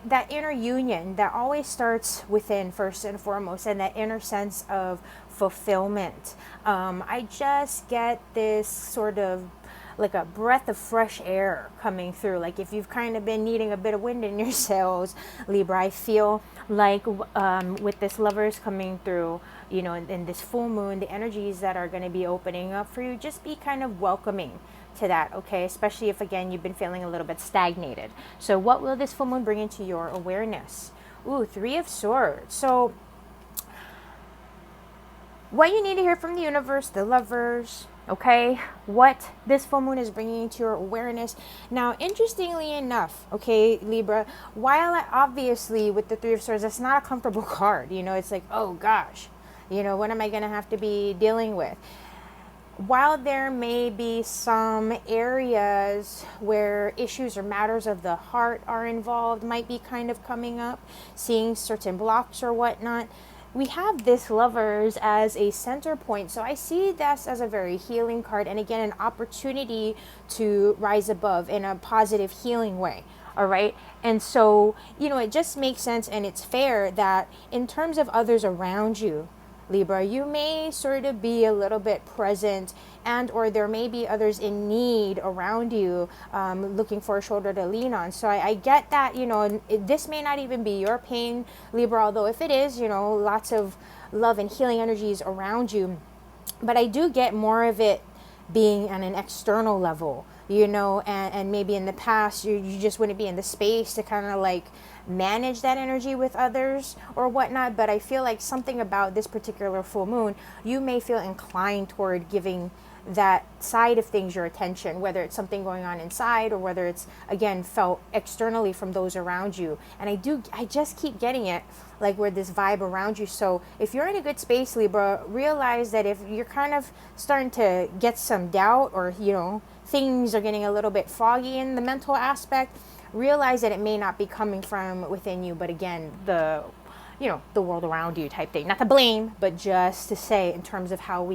That inner union that always starts within first and foremost, and that inner sense of fulfillment. I just get this sort of like a breath of fresh air coming through. Like if you've kind of been needing a bit of wind in your sails, Libra, I feel like with this Lovers coming through, you know, in this full moon, the energies that are going to be opening up for you, just be kind of welcoming to that, okay? Especially if, again, you've been feeling a little bit stagnated. So what will this full moon bring into your awareness? Ooh, 3 of Swords. So what you need to hear from the universe, the Lovers, okay, what this full moon is bringing to your awareness. Now, interestingly enough, okay, Libra, while obviously with the 3 of Swords, that's not a comfortable card, you know, it's like, oh gosh, you know, what am I going to have to be dealing with? While there may be some areas where issues or matters of the heart are involved, might be kind of coming up, seeing certain blocks or whatnot, we have this Lovers as a center point. So I see this as a very healing card, and again, an opportunity to rise above in a positive healing way. All right. And so, you know, it just makes sense, and it's fair that in terms of others around you, Libra, you may sort of be a little bit present, and or there may be others in need around you, looking for a shoulder to lean on. So I get that, you know, this may not even be your pain, Libra, although if it is, you know, lots of love and healing energies around you. But I do get more of it being on an external level, you know, and maybe in the past you just wouldn't be in the space to kind of like manage that energy with others or whatnot. But I feel like something about this particular full moon, you may feel inclined toward giving that side of things your attention, whether it's something going on inside or whether it's, again, felt externally from those around you. And I just keep getting it, like where this vibe around you. So if you're in a good space, Libra, realize that if you're kind of starting to get some doubt, or, you know, things are getting a little bit foggy in the mental aspect, realize that it may not be coming from within you, but again, the world around you type thing. Not to blame, but just to say in terms of how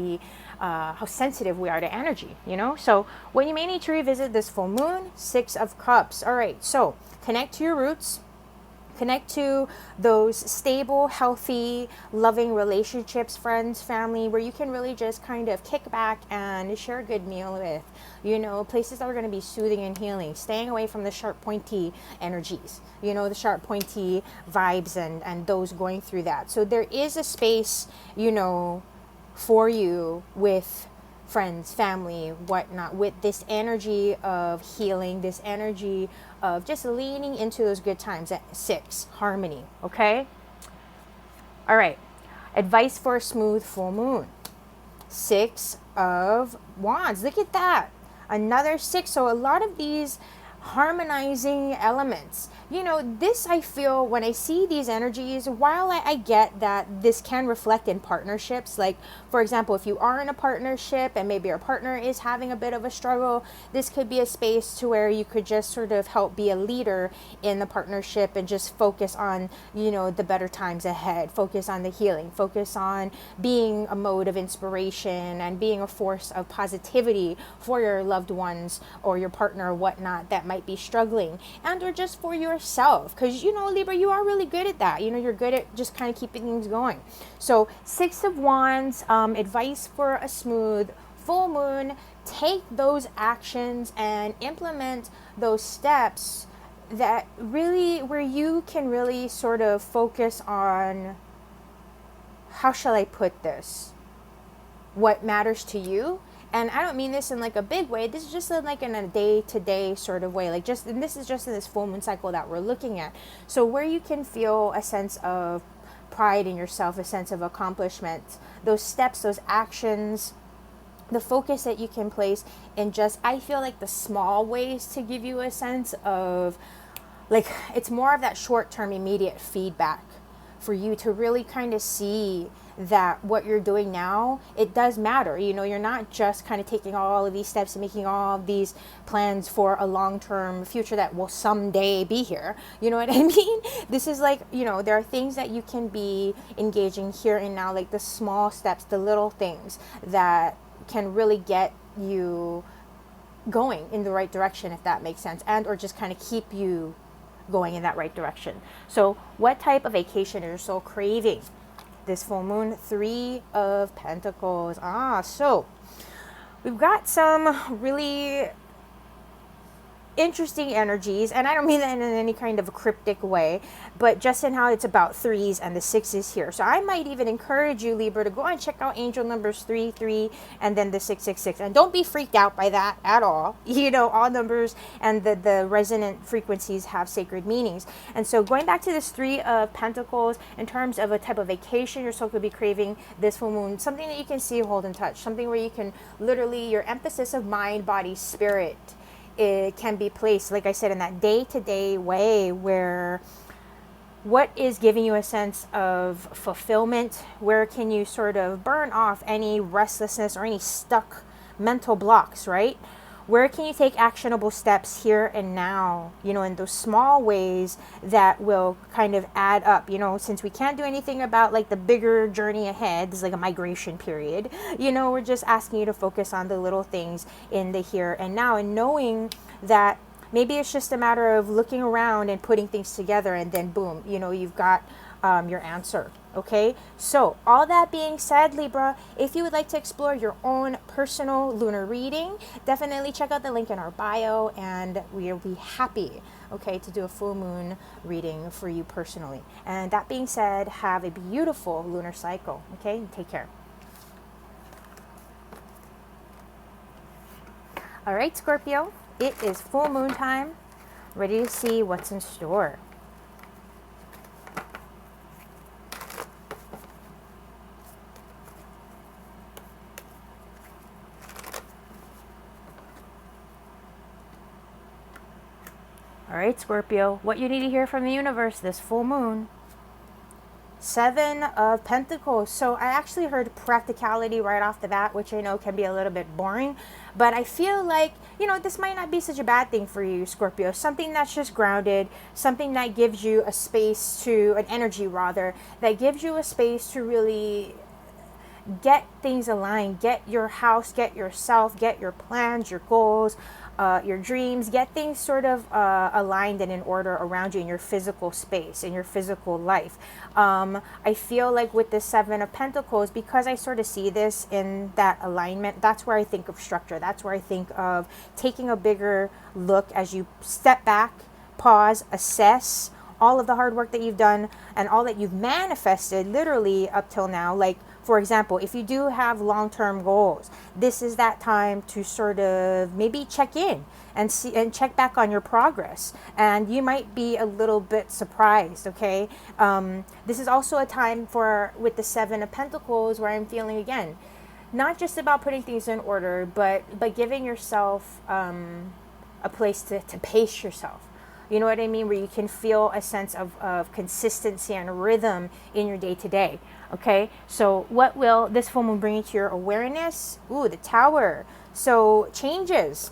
sensitive we are to energy, So what you may need to revisit this full moon, 6 of Cups. All right, so connect to your roots. Connect to those stable, healthy, loving relationships, friends, family, where you can really just kind of kick back and share a good meal with, places that are going to be soothing and healing, staying away from the sharp, pointy energies, the sharp, pointy vibes and those going through that. So there is a space, for you with friends, family, whatnot, with this energy of healing, this energy of just leaning into those good times at 6, harmony, okay? All right, advice for a smooth full moon. 6 of Wands, look at that. Another 6, so a lot of these harmonizing elements. This I feel when I see these energies, while I get that this can reflect in partnerships, like for example, if you are in a partnership and maybe your partner is having a bit of a struggle, this could be a space to where you could just sort of help be a leader in the partnership and just focus on, the better times ahead, focus on the healing, focus on being a mode of inspiration and being a force of positivity for your loved ones or your partner or whatnot that might be struggling, and or just for yourself, because Libra, you are really good at that. You're good at just kind of keeping things going. So 6 of Wands, advice for a smooth full moon. Take those actions and implement those steps that really, where you can really sort of focus on, how shall I put this, what matters to you. And I don't mean this in like a big way. This is just in a day-to-day sort of way. And this is just in this full moon cycle that we're looking at. So where you can feel a sense of pride in yourself, a sense of accomplishment, those steps, those actions, the focus that you can place in just, I feel like the small ways to give you a sense of, it's more of that short-term immediate feedback for you to really kind of see that what you're doing now, it does matter. You're not just kind of taking all of these steps and making all of these plans for a long-term future that will someday be here. You know what I mean? This is there are things that you can be engaging here and now, like the small steps, the little things that can really get you going in the right direction, if that makes sense, and or just kind of keep you going in that right direction. So what type of vacation is your soul craving this full moon? 3 of Pentacles. So we've got some really interesting energies, and I don't mean that in any kind of a cryptic way, but just in how it's about 3s and the 6s here. So I might even encourage you, Libra, to go and check out angel numbers 3 and then the 666, and don't be freaked out by that at all. All numbers and the resonant frequencies have sacred meanings. And so going back to this 3 of Pentacles, in terms of a type of vacation your soul could be craving this full moon, something that you can see, hold, and touch, something where you can literally, your emphasis of mind, body, spirit, it can be placed, like I said, in that day-to-day way, where what is giving you a sense of fulfillment, where can you sort of burn off any restlessness or any stuck mental blocks, right? Where can you take actionable steps here and now, in those small ways that will kind of add up, since we can't do anything about the bigger journey ahead, this is like a migration period, we're just asking you to focus on the little things in the here and now, and knowing that maybe it's just a matter of looking around and putting things together, and then boom, you've got your answer. Okay, so all that being said, Libra, if you would like to explore your own personal lunar reading, definitely check out the link in our bio, and we'll be happy, okay, to do a full moon reading for you personally. And that being said, have a beautiful lunar cycle, okay? Take care. All right, Scorpio, it is full moon time. Ready to see what's in store. All right, Scorpio, what you need to hear from the universe this full moon. Seven of Pentacles. So I actually heard practicality right off the bat, which I know can be a little bit boring, but I feel like, you know, this might not be such a bad thing for you, Scorpio. Something that's just grounded, something that gives you a space to, an energy rather, that gives you a space to really get things aligned, get your house, get yourself, get your plans, your goals, your dreams, get things sort of aligned and in order around you in your physical space, in your physical life. I feel like with the Seven of Pentacles, because I sort of see this in that alignment, that's where I think of structure. That's where I think of taking a bigger look as you step back, pause, assess all of the hard work that you've done and all that you've manifested literally up till now. Like, for example, if you do have long-term goals, this is that time to sort of maybe check in and see and check back on your progress. And you might be a little bit surprised, okay? This is also a time for, with the Seven of Pentacles, where I'm feeling, again, not just about putting things in order, but giving yourself a place to pace yourself. You know what I mean? Where you can feel a sense of consistency and rhythm in your day-to-day. Okay, so what will this full moon bring to your awareness? Ooh, the Tower. So changes.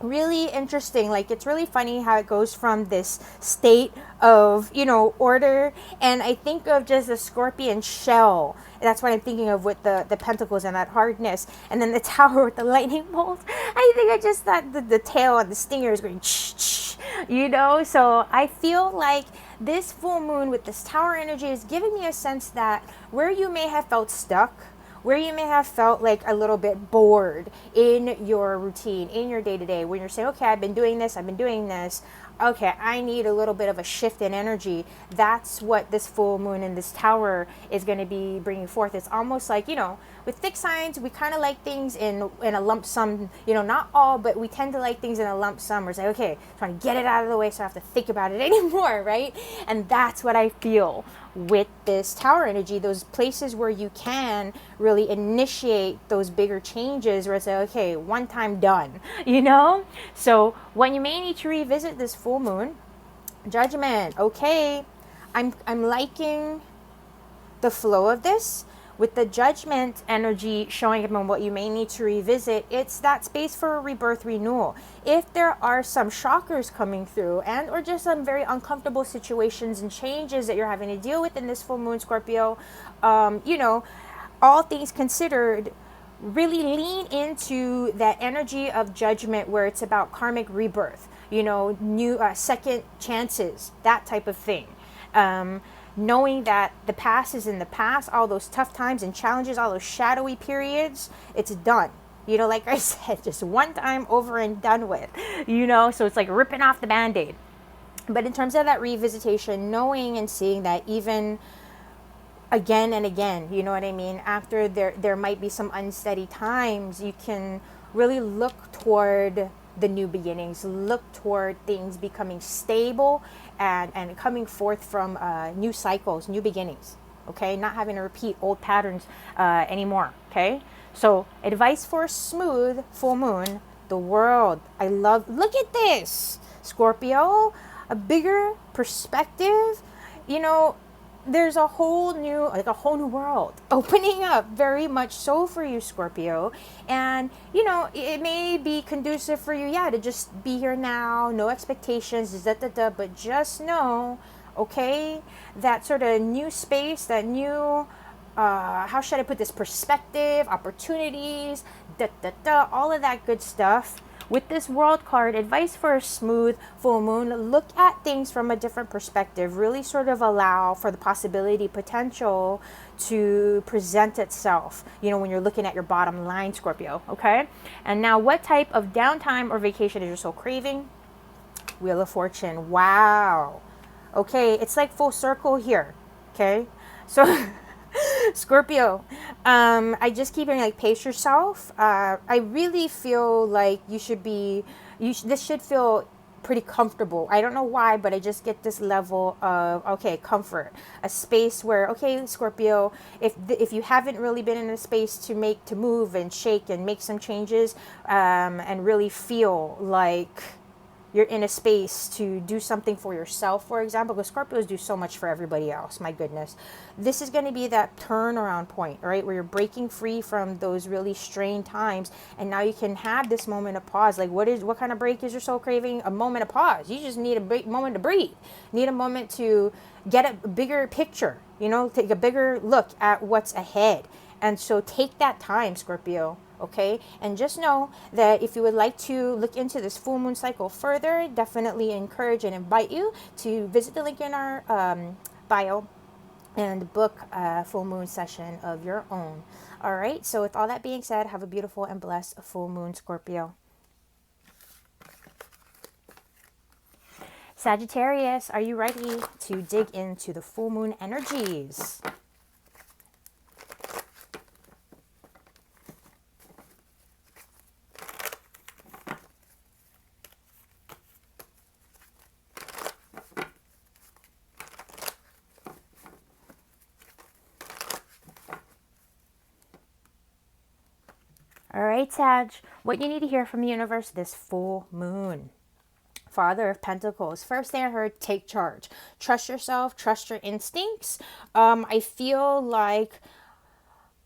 Really interesting. Like, it's really funny how it goes from this state of, you know, order, and I think of just a scorpion shell. That's what I'm thinking of with the pentacles and that hardness, and then the Tower with the lightning bolts. I think I just thought the tail and the stinger is going you know. So I feel like this full moon with this Tower energy is giving me a sense that where you may have felt stuck, where you may have felt like a little bit bored in your routine, in your day-to-day, when you're saying, okay, I've been doing this, okay, I need a little bit of a shift in energy. That's what this full moon and this Tower is going to be bringing forth. It's almost like, you know, with thick signs, we kind of like things in a lump sum, you know, not all, but we tend to like things in a lump sum. We're saying, okay, trying to get it out of the way so I have to think about it anymore, right? And that's what I feel with this Tower energy, those places where you can really initiate those bigger changes, where it's like, okay, one time done, you know? So when you may need to revisit this full moon, Judgment. Okay, I'm liking the flow of this. With the Judgment energy showing up on what you may need to revisit, it's that space for a rebirth, renewal. If there are some shockers coming through, and or just some very uncomfortable situations and changes that you're having to deal with in this full moon, Scorpio, you know, all things considered, really lean into that energy of Judgment, where it's about karmic rebirth, you know, new second chances, that type of thing. Knowing that the past is in the past, all those tough times and challenges, all those shadowy periods, it's done. You know, like I said, just one time over and done with, you know, so it's like ripping off the Band-Aid. But in terms of that revisitation, knowing and seeing that even again and again, you know what I mean, after there might be some unsteady times, you can really look toward the new beginnings, look toward things becoming stable and coming forth from new cycles, new beginnings, okay? Not having to repeat old patterns anymore, okay? So advice for a smooth full moon, the World. I love, look at this, Scorpio, a bigger perspective, you know, there's a whole new world opening up, very much so for you, Scorpio. And, you know, it may be conducive for you, yeah, to just be here now, no expectations, but just know, okay, that sort of new space, that new, how should I put this, perspective, opportunities, all of that good stuff. With this World card, advice for a smooth full moon, look at things from a different perspective. Really sort of allow for the possibility, potential to present itself, you know, when you're looking at your bottom line, Scorpio, okay? And now, what type of downtime or vacation is your soul craving? Wheel of Fortune. Wow. Okay, it's like full circle here, okay? So... Scorpio, I just keep hearing, like, pace yourself. I really feel like you should be, this should feel pretty comfortable. I don't know why, but I just get this level of, okay, comfort. A space where, okay, Scorpio, if you haven't really been in a space to move and shake and make some changes, and really feel like you're in a space to do something for yourself, for example, because Scorpios do so much for everybody else. My goodness. This is going to be that turnaround point, right? Where you're breaking free from those really strained times. And now you can have this moment of pause. Like what kind of break is your soul craving? A moment of pause. You just need a moment to breathe. Need a moment to get a bigger picture, take a bigger look at what's ahead. And so take that time, Scorpio. Okay, and just know that if you would like to look into this full moon cycle further, definitely encourage and invite you to visit the link in our bio and book a full moon session of your own. All right, so with all that being said, have a beautiful and blessed full moon, Scorpio. Sagittarius, are you ready to dig into the full moon energies? All right, Sag, what you need to hear from the universe this full moon. Father of Pentacles. First thing I heard, take charge. Trust yourself, trust your instincts. I feel like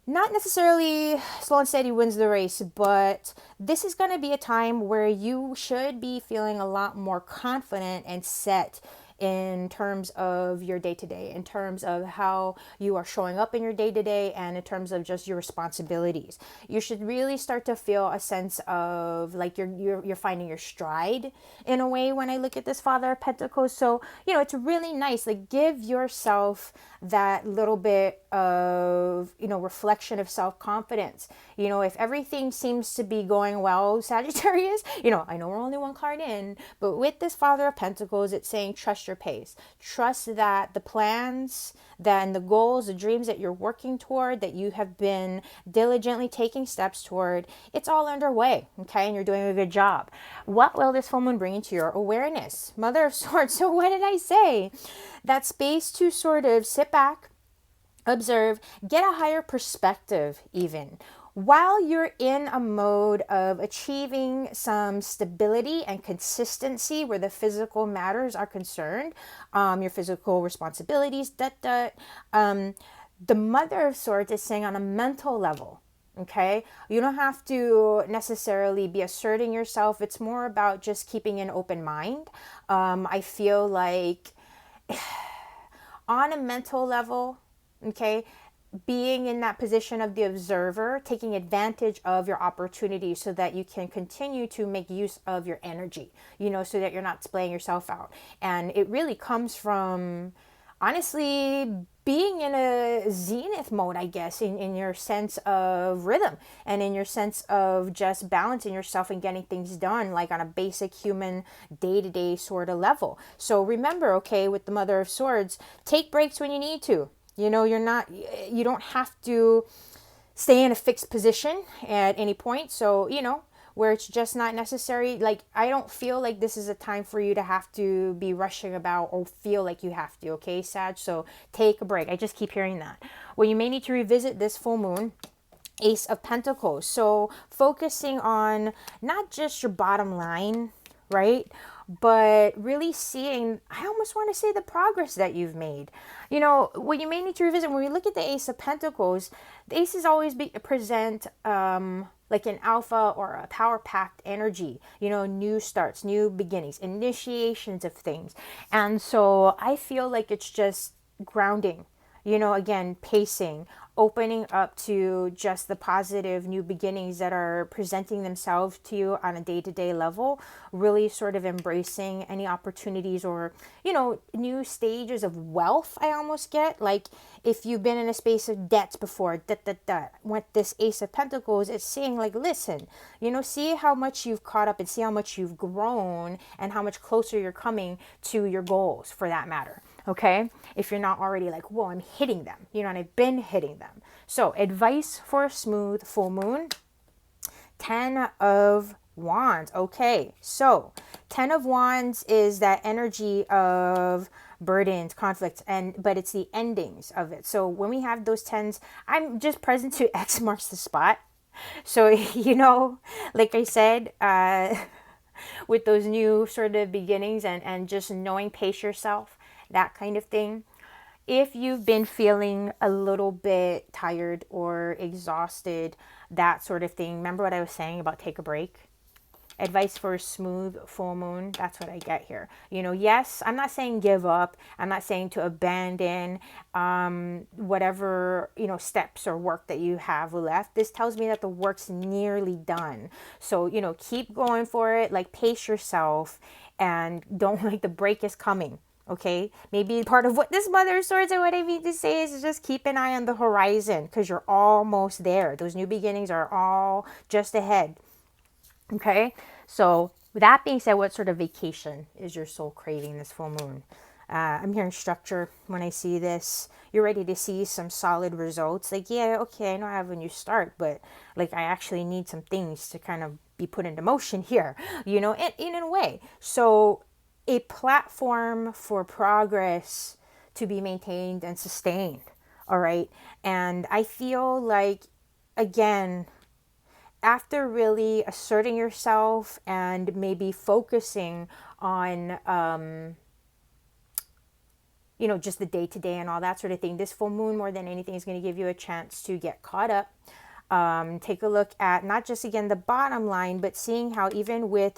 not necessarily slow and steady wins the race, but this is going to be a time where you should be feeling a lot more confident and set in terms of your day-to-day, in terms of how you are showing up in your day-to-day, and in terms of just your responsibilities. You should really start to feel a sense of like you're finding your stride in a way when I look at this Father of Pentacles. So, it's really nice. Like, give yourself that little bit of, reflection of self-confidence. If everything seems to be going well, Sagittarius, I know we're only one card in, but with this Father of Pentacles, it's saying trust your pace. Trust that the plans, and the goals, the dreams that you're working toward, that you have been diligently taking steps toward, it's all underway, okay? And you're doing a good job. What will this full moon bring into your awareness? Mother of Swords. So what did I say? That space to sort of sit back, observe, get a higher perspective even. While you're in a mode of achieving some stability and consistency where the physical matters are concerned, your physical responsibilities, the Mother of Swords is saying on a mental level, okay? You don't have to necessarily be asserting yourself. It's more about just keeping an open mind. I feel like on a mental level, okay, being in that position of the observer, taking advantage of your opportunities so that you can continue to make use of your energy, so that you're not splaying yourself out. And it really comes from, honestly, being in a zenith mode, I guess, in your sense of rhythm and in your sense of just balancing yourself and getting things done, like on a basic human day-to-day sort of level. So remember, okay, with the Mother of Swords, take breaks when you need to. You don't have to stay in a fixed position at any point. So, where it's just not necessary. Like, I don't feel like this is a time for you to have to be rushing about or feel like you have to, okay, Sag? So take a break. I just keep hearing that. Well, you may need to revisit this full moon. Ace of Pentacles. So focusing on not just your bottom line, right? But really seeing, I almost want to say, the progress that you've made. What you may need to revisit when we look at the Ace of Pentacles, the aces always present like an alpha or a power-packed energy, new starts, new beginnings, initiations of things. And so I feel like it's just grounding, again, pacing, opening up to just the positive new beginnings that are presenting themselves to you on a day-to-day level, really sort of embracing any opportunities or, new stages of wealth. I almost get like, if you've been in a space of debts before, with this Ace of Pentacles, it's saying like, listen, see how much you've caught up and see how much you've grown and how much closer you're coming to your goals, for that matter. Okay, if you're not already like, whoa, I'm hitting them, and I've been hitting them. So advice for a smooth full moon, 10 of Wands. Okay, so 10 of Wands is that energy of burdens, conflicts, but it's the endings of it. So when we have those 10s, I'm just present to X marks the spot. So, like I said, with those new sort of beginnings, and just knowing, pace yourself, that kind of thing. If you've been feeling a little bit tired or exhausted, that sort of thing, remember what I was saying about take a break? Advice for a smooth full moon, that's what I get here. Yes, I'm not saying give up. I'm not saying to abandon whatever, steps or work that you have left. This tells me that the work's nearly done. So, keep going for it, like pace yourself, and don't, like, the break is coming. Okay, maybe part of what this Mother of Swords, or what I mean to say, is just keep an eye on the horizon, because you're almost there. Those new beginnings are all just ahead. Okay, so with that being said, what sort of vacation is your soul craving this full moon? I'm hearing structure when I see this. You're ready to see some solid results. Like, yeah, okay, I know I have a new start, but like I actually need some things to kind of be put into motion here, in a way. So a platform for progress to be maintained and sustained. All right. And I feel like, again, after really asserting yourself and maybe focusing on, just the day to day and all that sort of thing, this full moon, more than anything, is going to give you a chance to get caught up. Take a look at not just, again, the bottom line, but seeing how even with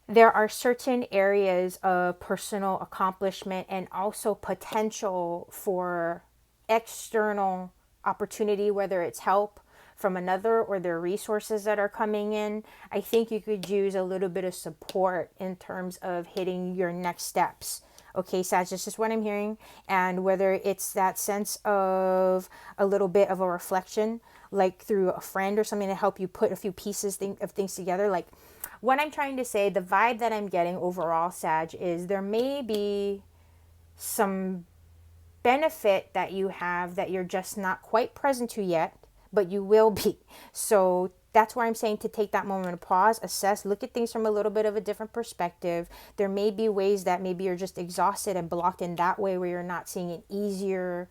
there are certain areas of personal accomplishment and also potential for external opportunity, whether it's help from another or there are resources that are coming in. I think you could use a little bit of support in terms of hitting your next steps. Okay, Sag, this is what I'm hearing. And whether it's that sense of a little bit of a reflection, like through a friend or something to help you put a few pieces of things together. Like, what I'm trying to say, the vibe that I'm getting overall, Sag, is there may be some benefit that you have that you're just not quite present to yet, but you will be. So that's why I'm saying to take that moment to pause, assess, look at things from a little bit of a different perspective. There may be ways that maybe you're just exhausted and blocked in that way, where you're not seeing an easier,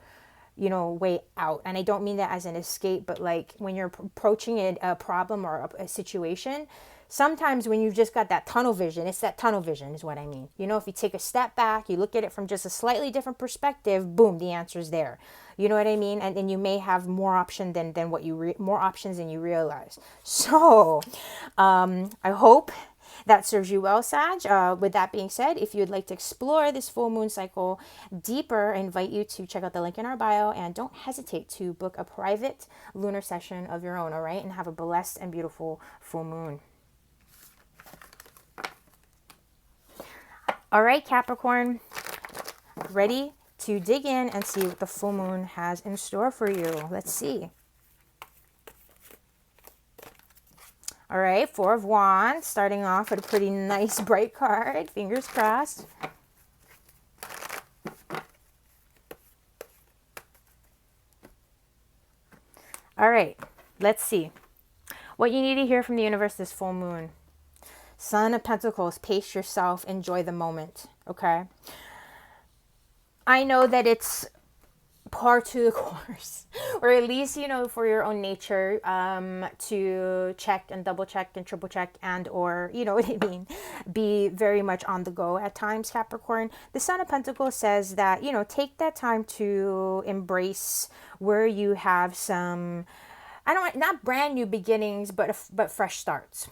way out. And I don't mean that as an escape, but like when you're approaching a problem or a situation, sometimes when you've just got that tunnel vision, it's that tunnel vision is what I mean. If you take a step back, you look at it from just a slightly different perspective, boom, the answer's there. You know what I mean? And then you may have more option than what more options than you realize. So I hope that serves you well, Sag. With that being said, if you would like to explore this full moon cycle deeper, I invite you to check out the link in our bio, and don't hesitate to book a private lunar session of your own, all right? And have a blessed and beautiful full moon. All right, Capricorn, ready to dig in and see what the full moon has in store for you. Let's see. All right, Four of Wands, starting off with a pretty nice bright card. Fingers crossed. All right, let's see what you need to hear from the universe this full moon. Son of Pentacles, pace yourself, enjoy the moment, okay? I know that it's par to the course, or at least, for your own nature, to check and double check and triple check and, or, what I mean, be very much on the go at times, Capricorn. The Son of Pentacles says that, take that time to embrace where you have some, not brand new beginnings, but fresh starts,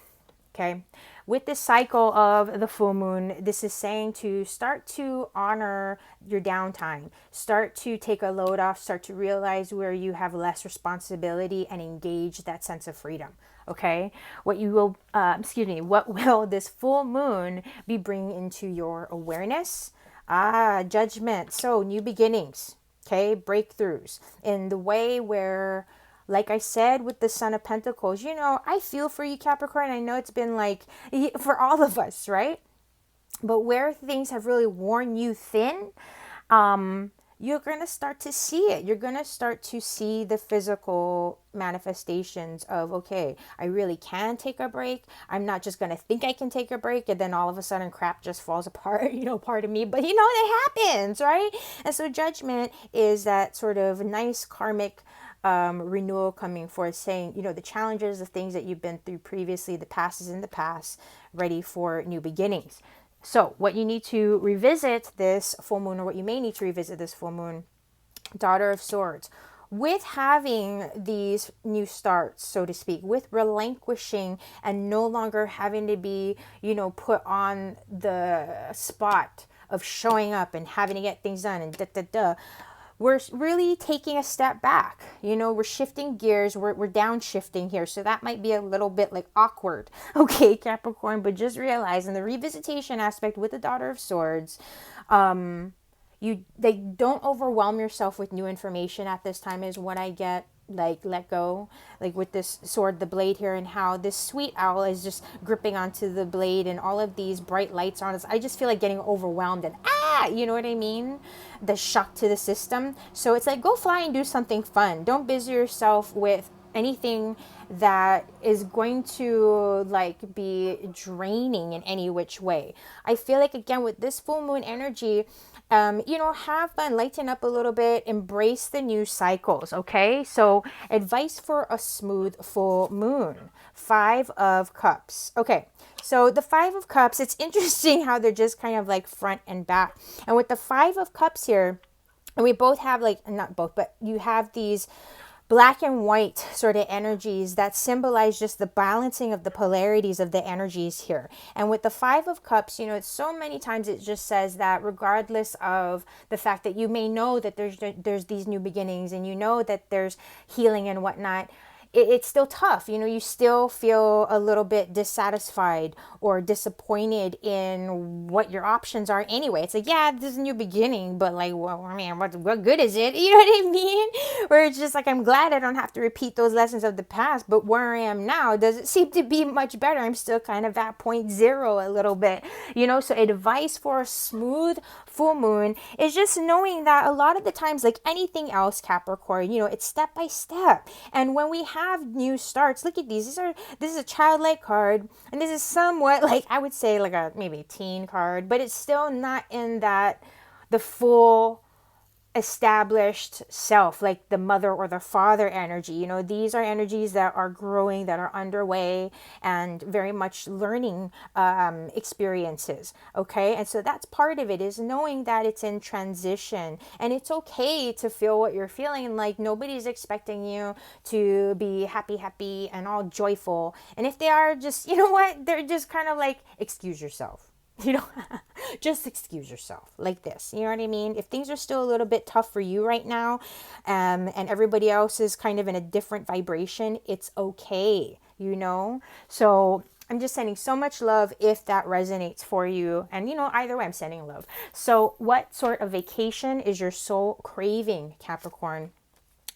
okay? With this cycle of the full moon, this is saying to start to honor your downtime, start to take a load off, start to realize where you have less responsibility and engage that sense of freedom. Okay, what will this full moon be bringing into your awareness? Judgment. So new beginnings. Okay, breakthroughs in the way where, like I said, with the Son of Pentacles, I feel for you, Capricorn. I know it's been like for all of us, right? But where things have really worn you thin, you're going to start to see it. You're going to start to see the physical manifestations of, okay, I really can take a break. I'm not just going to think I can take a break and then all of a sudden crap just falls apart, part of me. But, it happens, right? And so judgment is that sort of nice karmic renewal coming forth, saying, you know, the challenges, the things that you've been through previously, the past is in the past, ready for new beginnings. So what you need to revisit this full moon, or what you may need to revisit this full moon, Daughter of Swords, with having these new starts, so to speak, with relinquishing and no longer having to be, you know, put on the spot of showing up and having to get things done and we're really taking a step back. You know, we're shifting gears, we're downshifting here. So that might be a little bit like awkward, okay, Capricorn, but just realize in the revisitation aspect with the Daughter of Swords, they don't overwhelm yourself with new information at this time is what I get. Like, let go, like with this sword, the blade here, and how this sweet owl is just gripping onto the blade and all of these bright lights on us. I just feel like getting overwhelmed and you know what I mean, the shock to the system. So it's like, go fly and do something fun. Don't busy yourself with anything that is going to like be draining in any which way. I feel like, again, with this full moon energy, you know, have fun, lighten up a little bit, embrace the new cycles, okay? So advice for a smooth full moon, 5 of Cups. Okay, so the 5 of Cups, it's interesting how they're just kind of like front and back. And with the 5 of Cups here, and we both have like, not both, but you have these black and white sort of energies that symbolize just the balancing of the polarities of the energies here. And with the 5 of Cups, you know, it's so many times it just says that regardless of the fact that you may know that there's these new beginnings and you know that there's healing and whatnot, it's still tough. You know, you still feel a little bit dissatisfied or disappointed in what your options are anyway. It's like, yeah, this is a new beginning, but like, well, I mean, what good is it? You know what I mean? Where it's just like, I'm glad I don't have to repeat those lessons of the past, but where I am now doesn't seem to be much better. I'm still kind of at point zero a little bit, you know? So advice for a smooth full moon is just knowing that a lot of the times, like anything else, Capricorn, you know, it's step by step. And when we have new starts, look at these. This is a childlike card, and this is somewhat like, I would say like a maybe teen card, but it's still not in that the full established self, like the mother or the father energy. You know, these are energies that are growing, that are underway, and very much learning experiences. Okay, and so that's part of it, is knowing that it's in transition, and it's okay to feel what you're feeling. Like, nobody's expecting you to be happy and all joyful, and if they are, just, you know what, they're just kind of like, excuse yourself. You know, just excuse yourself like this. You know what I mean? If things are still a little bit tough for you right now, and everybody else is kind of in a different vibration, it's okay, you know? So I'm just sending so much love if that resonates for you. And, you know, either way, I'm sending love. So what sort of vacation is your soul craving, Capricorn?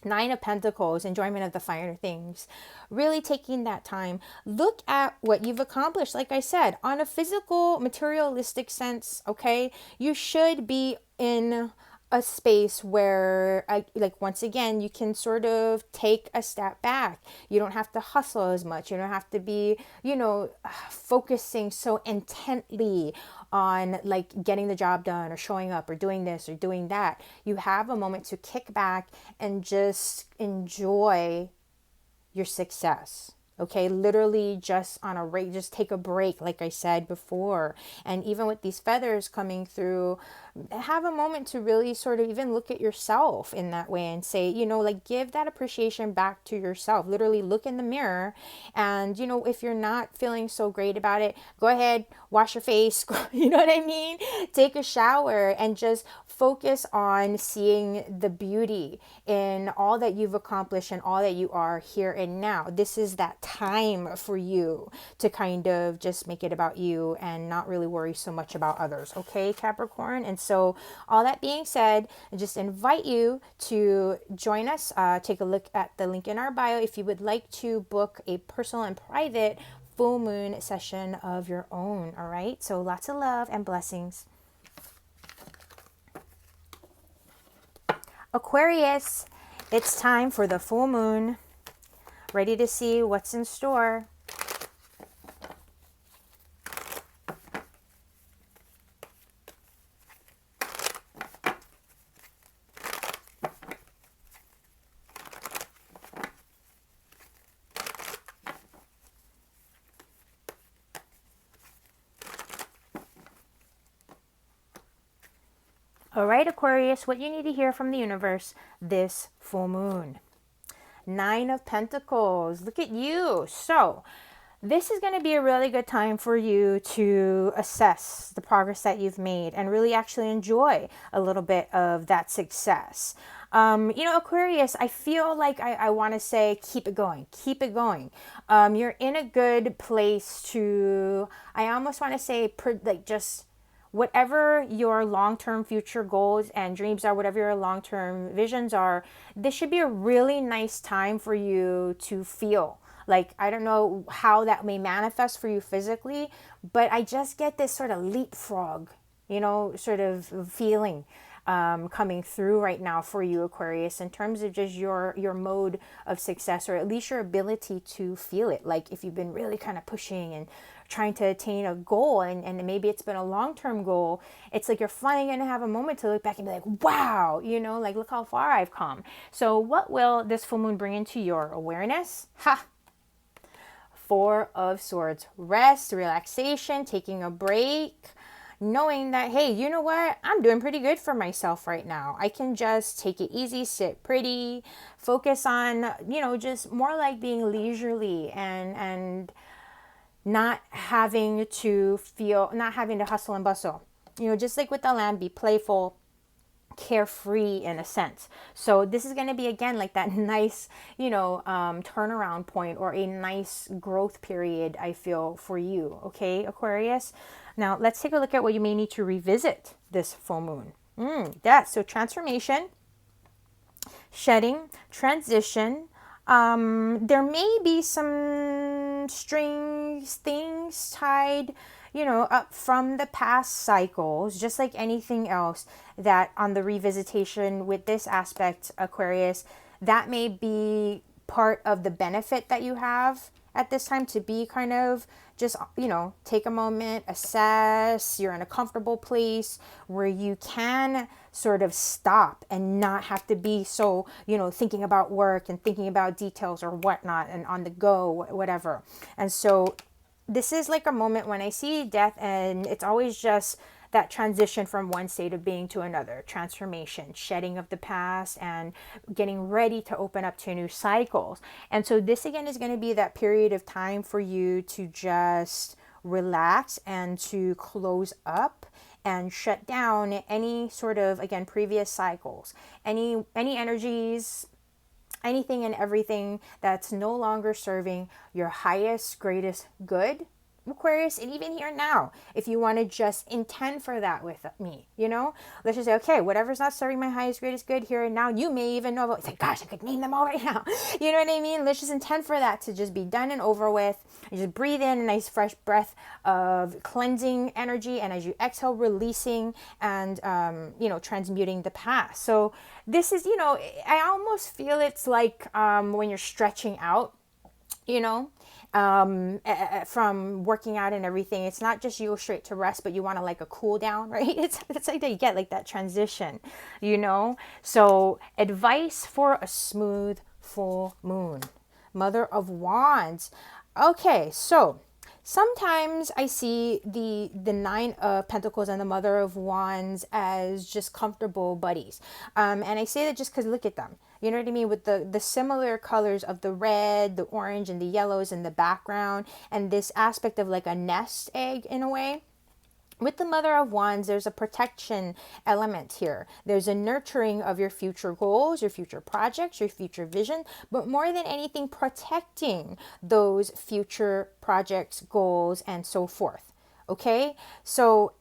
9 of Pentacles, enjoyment of the finer things. Really taking that time. Look at what you've accomplished. Like I said, on a physical, materialistic sense, okay, you should be in a space where, like, once again, you can sort of take a step back. You don't have to hustle as much. You don't have to be, you know, focusing so intently on like getting the job done or showing up or doing this or doing that. You have a moment to kick back and just enjoy your success. Okay, literally just on a rate, just take a break, like I said before. And even with these feathers coming through, have a moment to really sort of even look at yourself in that way and say, you know, like, give that appreciation back to yourself. Literally look in the mirror, and, you know, if you're not feeling so great about it, go ahead, wash your face, you know what I mean? Take a shower and just focus on seeing the beauty in all that you've accomplished and all that you are here and now. This is that time for you to kind of just make it about you and not really worry so much about others. Okay, Capricorn? And so all that being said, I just invite you to join us. Take a look at the link in our bio if you would like to book a personal and private full moon session of your own. All right, so lots of love and blessings. Aquarius, it's time for the full moon. Ready to see what's in store. All right, Aquarius, what you need to hear from the universe this full moon. 9 of Pentacles. Look at you. So this is going to be a really good time for you to assess the progress that you've made and really actually enjoy a little bit of that success. You know, Aquarius, I feel like I want to say, keep it going, keep it going. You're in a good place to, I almost want to say, like just whatever your long-term future goals and dreams are, whatever your long-term visions are, this should be a really nice time for you to feel. Like, I don't know how that may manifest for you physically, but I just get this sort of leapfrog, you know, sort of feeling coming through right now for you, Aquarius, in terms of just your mode of success, or at least your ability to feel it. Like if you've been really kind of pushing and trying to attain a goal, and maybe it's been a long-term goal, it's like you're finally going to have a moment to look back and be like, wow, you know, like look how far I've come. So what will this full moon bring into your awareness? Ha! 4 of Swords. Rest, relaxation, taking a break, knowing that, hey, you know what? I'm doing pretty good for myself right now. I can just take it easy, sit pretty, focus on, you know, just more like being leisurely and not having to hustle and bustle. You know, just like with the Lamb, be playful, carefree in a sense. So this is going to be again like that nice, you know, turnaround point or a nice growth period, I feel, for you. Okay, Aquarius. Now let's take a look at what you may need to revisit this full moon. So transformation, shedding, transition. There may be some strings, things tied, you know, up from the past cycles, just like anything else that on the revisitation with this aspect, Aquarius, that may be part of the benefit that you have at this time, to be kind of just, you know, take a moment, assess, you're in a comfortable place where you can sort of stop and not have to be so, you know, thinking about work and thinking about details or whatnot and on the go, whatever. And so this is like a moment when I see death, and it's always just that transition from one state of being to another, transformation, shedding of the past, and getting ready to open up to new cycles. And so this again is going to be that period of time for you to just relax and to close up and shut down any sort of, again, previous cycles, any energies, anything and everything that's no longer serving your highest, greatest good, Aquarius. And even here now, if you want to just intend for that with me, you know, let's just say, okay, whatever's not serving my highest, greatest good here and now, you may even know about, it's like, gosh, I could name them all right now. You know what I mean? Let's just intend for that to just be done and over with. You just breathe in a nice fresh breath of cleansing energy, and as you exhale, releasing and, you know, transmuting the past. So this is, you know, I almost feel it's like when you're stretching out, you know, from working out and everything. It's not just you go straight to rest, but you want to like a cool down, right? It's like that you get like that transition, you know. So advice for a smooth full moon. Mother of Wands. Okay, so sometimes I see the 9 of Pentacles and the Mother of Wands as just comfortable buddies. And I say that just because look at them. You know what I mean? With the similar colors of the red, the orange, and the yellows in the background. And this aspect of like a nest egg in a way. With the Mother of Wands, there's a protection element here. There's a nurturing of your future goals, your future projects, your future vision, but more than anything, protecting those future projects, goals, and so forth. Okay? So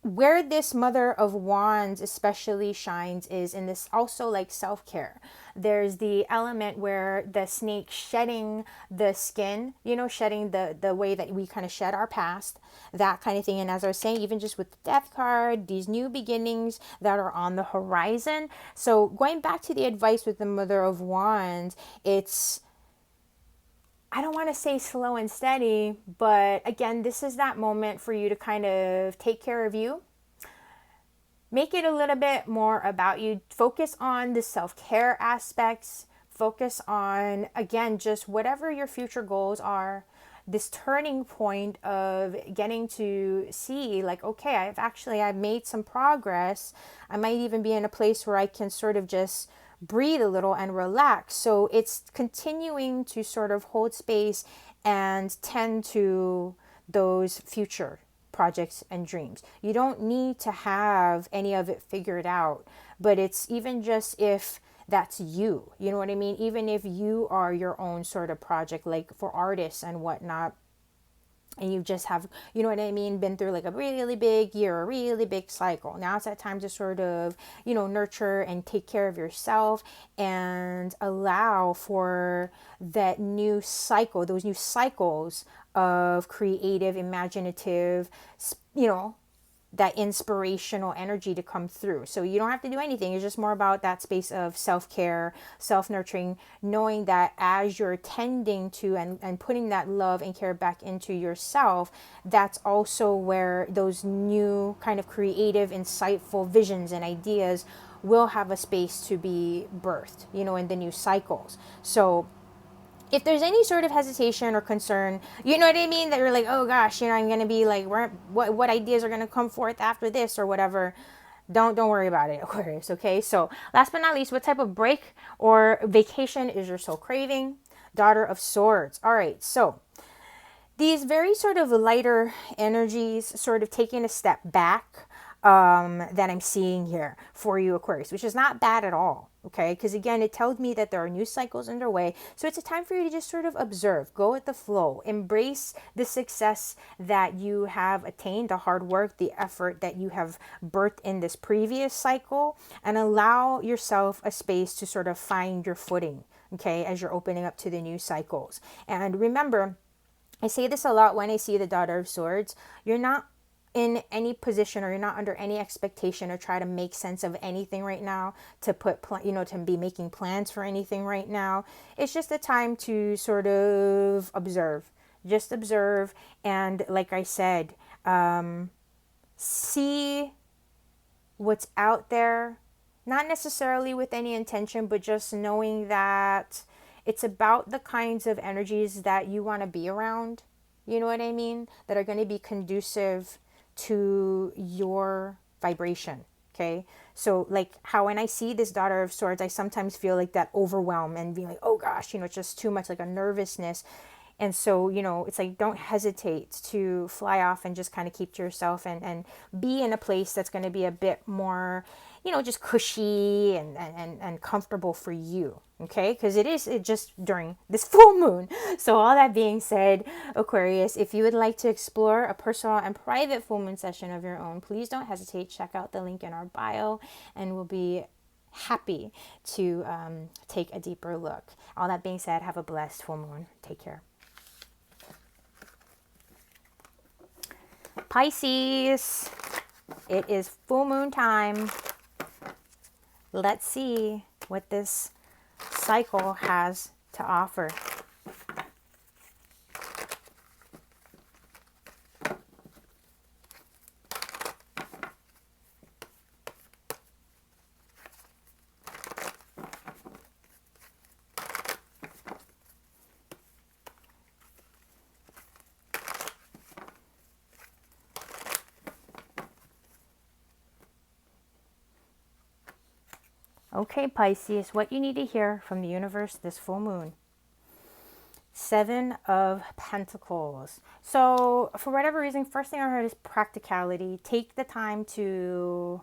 where this Mother of Wands especially shines is in this also like self-care. There's the element where the snake shedding the skin, you know, shedding the way that we kind of shed our past, that kind of thing. And as I was saying, even just with the death card, these new beginnings that are on the horizon. So going back to the advice with the Mother of Wands, it's, I don't want to say slow and steady, but again, this is that moment for you to kind of take care of you. Make it a little bit more about you. Focus on the self-care aspects. Focus on, again, just whatever your future goals are. this turning point of getting to see like, okay, I've made some progress. I might even be in a place where I can sort of just breathe a little and relax. So it's continuing to sort of hold space and tend to those future projects and dreams. You don't need to have any of it figured out, but it's even just if that's you know what I mean? Even if you are your own sort of project, like for artists and whatnot, and you just have, you know what I mean, been through like a really big year, a really big cycle. Now it's that time to sort of, nurture and take care of yourself and allow for that new cycle, those new cycles of creative, imaginative, that inspirational energy to come through. So you don't have to do anything. It's just more about that space of self-care, self-nurturing, knowing that as you're tending to and putting that love and care back into yourself, that's also where those new kind of creative, insightful visions and ideas will have a space to be birthed, in the new cycles. So if there's any sort of hesitation or concern, you know what I mean, that you're like, oh gosh, I'm going to be like, what ideas are going to come forth after this or whatever, don't worry about it, Aquarius, okay? So last but not least, what type of break or vacation is your soul craving? Daughter of Swords. All right, so these very sort of lighter energies sort of taking a step back that I'm seeing here for you, Aquarius, which is not bad at all. Okay, because again, it tells me that there are new cycles underway. So it's a time for you to just sort of observe, go with the flow, embrace the success that you have attained, the hard work, the effort that you have birthed in this previous cycle, and allow yourself a space to sort of find your footing, okay, as you're opening up to the new cycles. And remember, I say this a lot when I see the Daughter of Swords, you're not in any position or you're not under any expectation or try to make sense of anything right now, to to be making plans for anything right now. It's just a time to sort of observe, just observe. And like I said, see what's out there, not necessarily with any intention, but just knowing that it's about the kinds of energies that you want to be around, you know what I mean, that are going to be conducive to your vibration. Okay, so like how when I see this Daughter of Swords, I sometimes feel like that overwhelm and being like, oh gosh, it's just too much, like a nervousness. And so, it's like, don't hesitate to fly off and just kind of keep to yourself and be in a place that's going to be a bit more, just cushy and comfortable for you. Okay, because it just during this full moon. So all that being said, Aquarius, if you would like to explore a personal and private full moon session of your own, please don't hesitate. Check out the link in our bio and we'll be happy to take a deeper look. All that being said, have a blessed full moon. Take care. Pisces, it is full moon time. Let's see what this cycle has to offer. Okay, Pisces, what you need to hear from the universe this full moon. 7 of Pentacles. So for whatever reason, first thing I heard is practicality. Take the time to,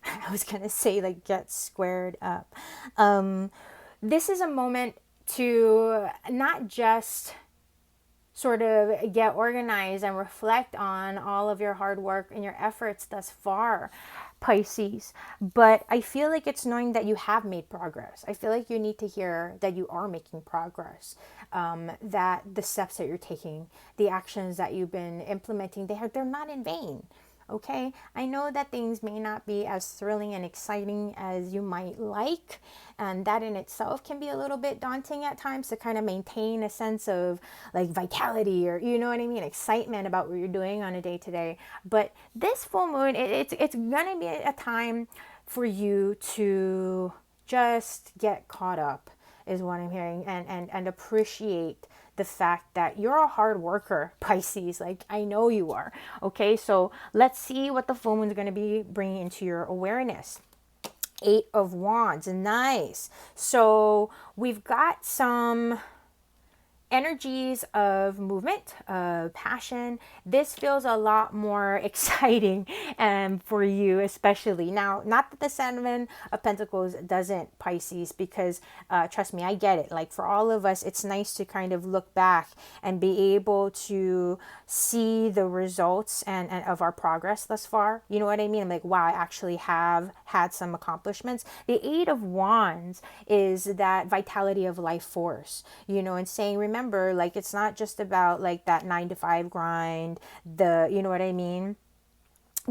I was going to say, like, get squared up. This is a moment to not just sort of get organized and reflect on all of your hard work and your efforts thus far, Pisces, but I feel like it's knowing that you have made progress. I feel like you need to hear that you are making progress, that the steps that you're taking, the actions that you've been implementing, they're not in vain. Okay, I know that things may not be as thrilling and exciting as you might like, and that in itself can be a little bit daunting at times to kind of maintain a sense of like vitality or, you know what I mean, excitement about what you're doing on a day to day. But this full moon, it's gonna be a time for you to just get caught up, is what I'm hearing, and appreciate the fact that you're a hard worker, Pisces. Like, I know you are. Okay, so let's see what the full moon is going to be bringing into your awareness. 8 of Wands, nice. So we've got some energies of movement, of passion. This feels a lot more exciting for you, especially. Now, not that the 7 of Pentacles doesn't, Pisces, because trust me, I get it. Like, for all of us, it's nice to kind of look back and be able to see the results and of our progress thus far. You know what I mean? I'm like, wow, I actually have had some accomplishments. The 8 of Wands is that vitality of life force, you know, and saying, remember, like, it's not just about like that 9 to 5 grind, you know what I mean?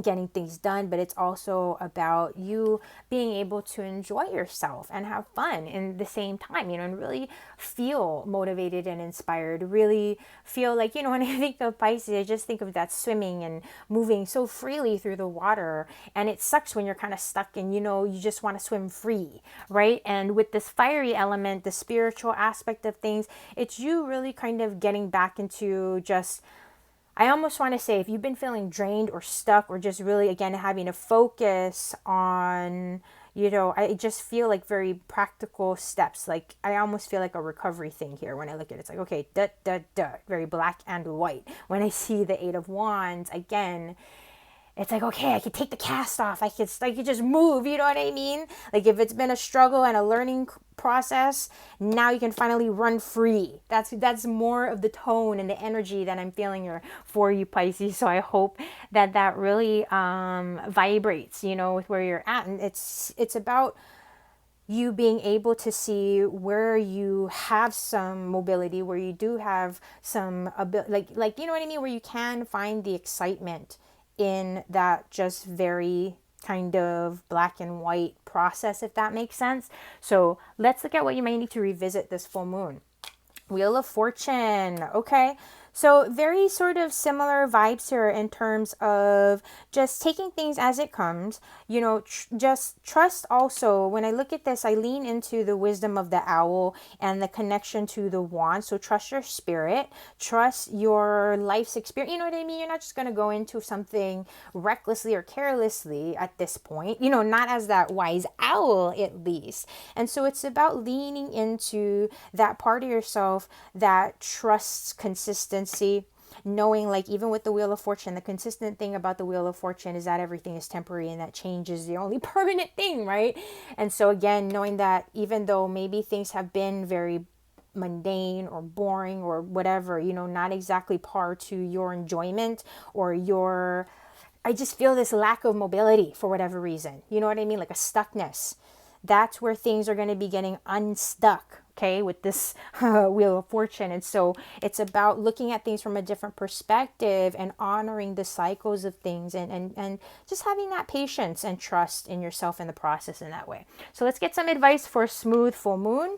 Getting things done, but it's also about you being able to enjoy yourself and have fun in the same time, you know, and really feel motivated and inspired, really feel like, you know, when I think of Pisces, I just think of that swimming and moving so freely through the water. And it sucks when you're kind of stuck and, you know, you just want to swim free, right? And with this fiery element, the spiritual aspect of things, it's you really kind of getting back into just, I almost want to say, if you've been feeling drained or stuck or just really, again, having to focus on, you know, I just feel like very practical steps. Like, I almost feel like a recovery thing here when I look at it. It's like, okay, very black and white. When I see the 8 of Wands, again, it's like, okay, I could take the cast off. I could just move. You know what I mean? Like, if it's been a struggle and a learning process, now you can finally run free. That's more of the tone and the energy that I'm feeling here for you, Pisces. So I hope that really vibrates, you know, with where you're at. And it's about you being able to see where you have some mobility, where you do have some ability, like you know what I mean, where you can find the excitement in that just very kind of black and white process, if that makes sense. So let's look at what you may need to revisit this full moon. Wheel of Fortune. Okay. So very sort of similar vibes here in terms of just taking things as it comes, you know, just trust. Also, when I look at this, I lean into the wisdom of the owl and the connection to the wand. So trust your spirit, trust your life's experience. You know what I mean? You're not just going to go into something recklessly or carelessly at this point, you know, not as that wise owl, at least. And so it's about leaning into that part of yourself that trusts consistency, knowing, like, even with the Wheel of Fortune, the consistent thing about the Wheel of Fortune is that everything is temporary and that change is the only permanent thing, right? And so again, knowing that even though maybe things have been very mundane or boring or whatever, you know, not exactly par to your enjoyment or your, I just feel this lack of mobility for whatever reason, you know what I mean? Like a stuckness. That's where things are going to be getting unstuck, okay, with this Wheel of Fortune. And so it's about looking at things from a different perspective and honoring the cycles of things and just having that patience and trust in yourself in the process in that way. So let's get some advice for a smooth full moon.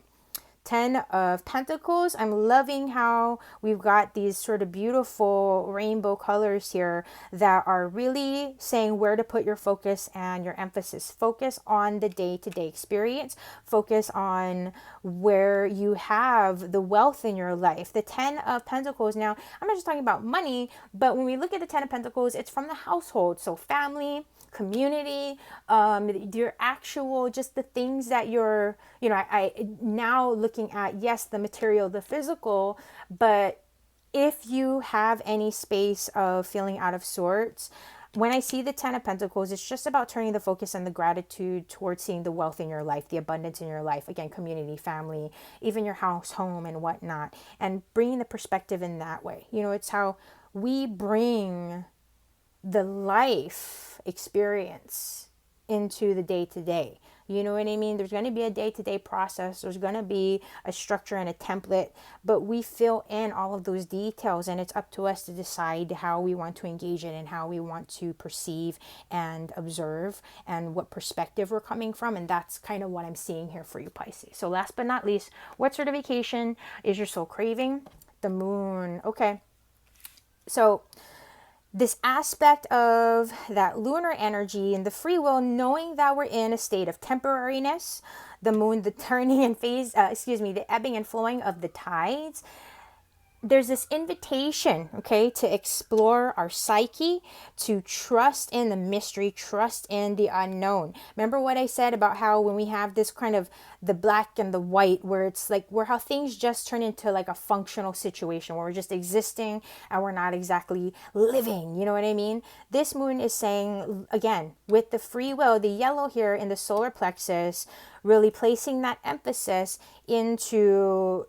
10 of Pentacles. I'm loving how we've got these sort of beautiful rainbow colors here that are really saying where to put your focus and your emphasis. Focus on the day-to-day experience. Focus on where you have the wealth in your life. The 10 of Pentacles, now, I'm not just talking about money, but when we look at the 10 of Pentacles, it's from the household. So family, community, your actual, just the things that you're, you know, I now looking at, yes, the material, the physical, but if you have any space of feeling out of sorts, when I see the 10 of Pentacles, it's just about turning the focus and the gratitude towards seeing the wealth in your life, the abundance in your life. Again, community, family, even your house, home, and whatnot, and bringing the perspective in that way. You know, it's how we bring the life experience into the day-to-day. You know what I mean? There's going to be a day-to-day process. There's going to be a structure and a template, but we fill in all of those details, and it's up to us to decide how we want to engage it and how we want to perceive and observe and what perspective we're coming from. And that's kind of what I'm seeing here for you, Pisces. So last but not least, what sort of vacation is your soul craving? The moon. Okay. So this aspect of that lunar energy and the free will, knowing that we're in a state of temporariness, the moon, the turning and phase, the ebbing and flowing of the tides, there's this invitation, okay, to explore our psyche, to trust in the mystery, trust in the unknown. Remember what I said about how when we have this kind of the black and the white, where it's like where how things just turn into like a functional situation where we're just existing and we're not exactly living, you know what I mean? This moon is saying, again, with the free will, the yellow here in the solar plexus, really placing that emphasis into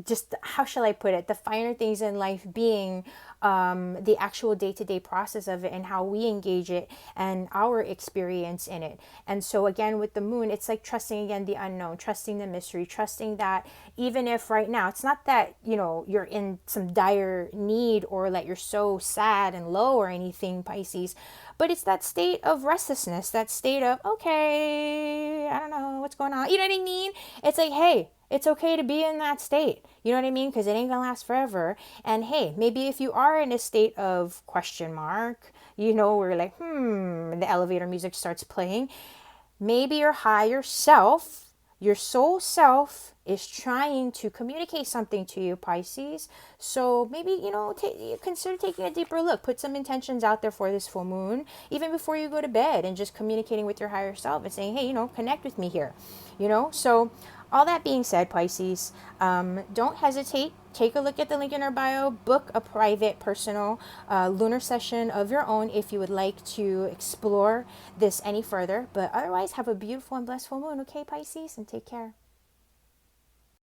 just, how shall I put it, the finer things in life being the actual day-to-day process of it and how we engage it and our experience in it. And so again, with the moon, it's like trusting again the unknown, trusting the mystery, trusting that even if right now it's not that, you know, you're in some dire need or that you're so sad and low or anything, Pisces, but it's that state of restlessness, that state of, okay, I don't know what's going on, you know what I mean? It's like, hey, it's okay to be in that state. You know what I mean? Because it ain't gonna last forever. And hey, maybe if you are in a state of question mark, you know, where you're like, the elevator music starts playing, maybe your higher self, your soul self, is trying to communicate something to you, Pisces. So maybe, you know, consider taking a deeper look. Put some intentions out there for this full moon, even before you go to bed, and just communicating with your higher self and saying, hey, you know, connect with me here. You know, so all that being said, Pisces, don't hesitate. Take a look at the link in our bio. Book a private, personal lunar session of your own if you would like to explore this any further. But otherwise, have a beautiful and blessed full moon, okay, Pisces? And take care.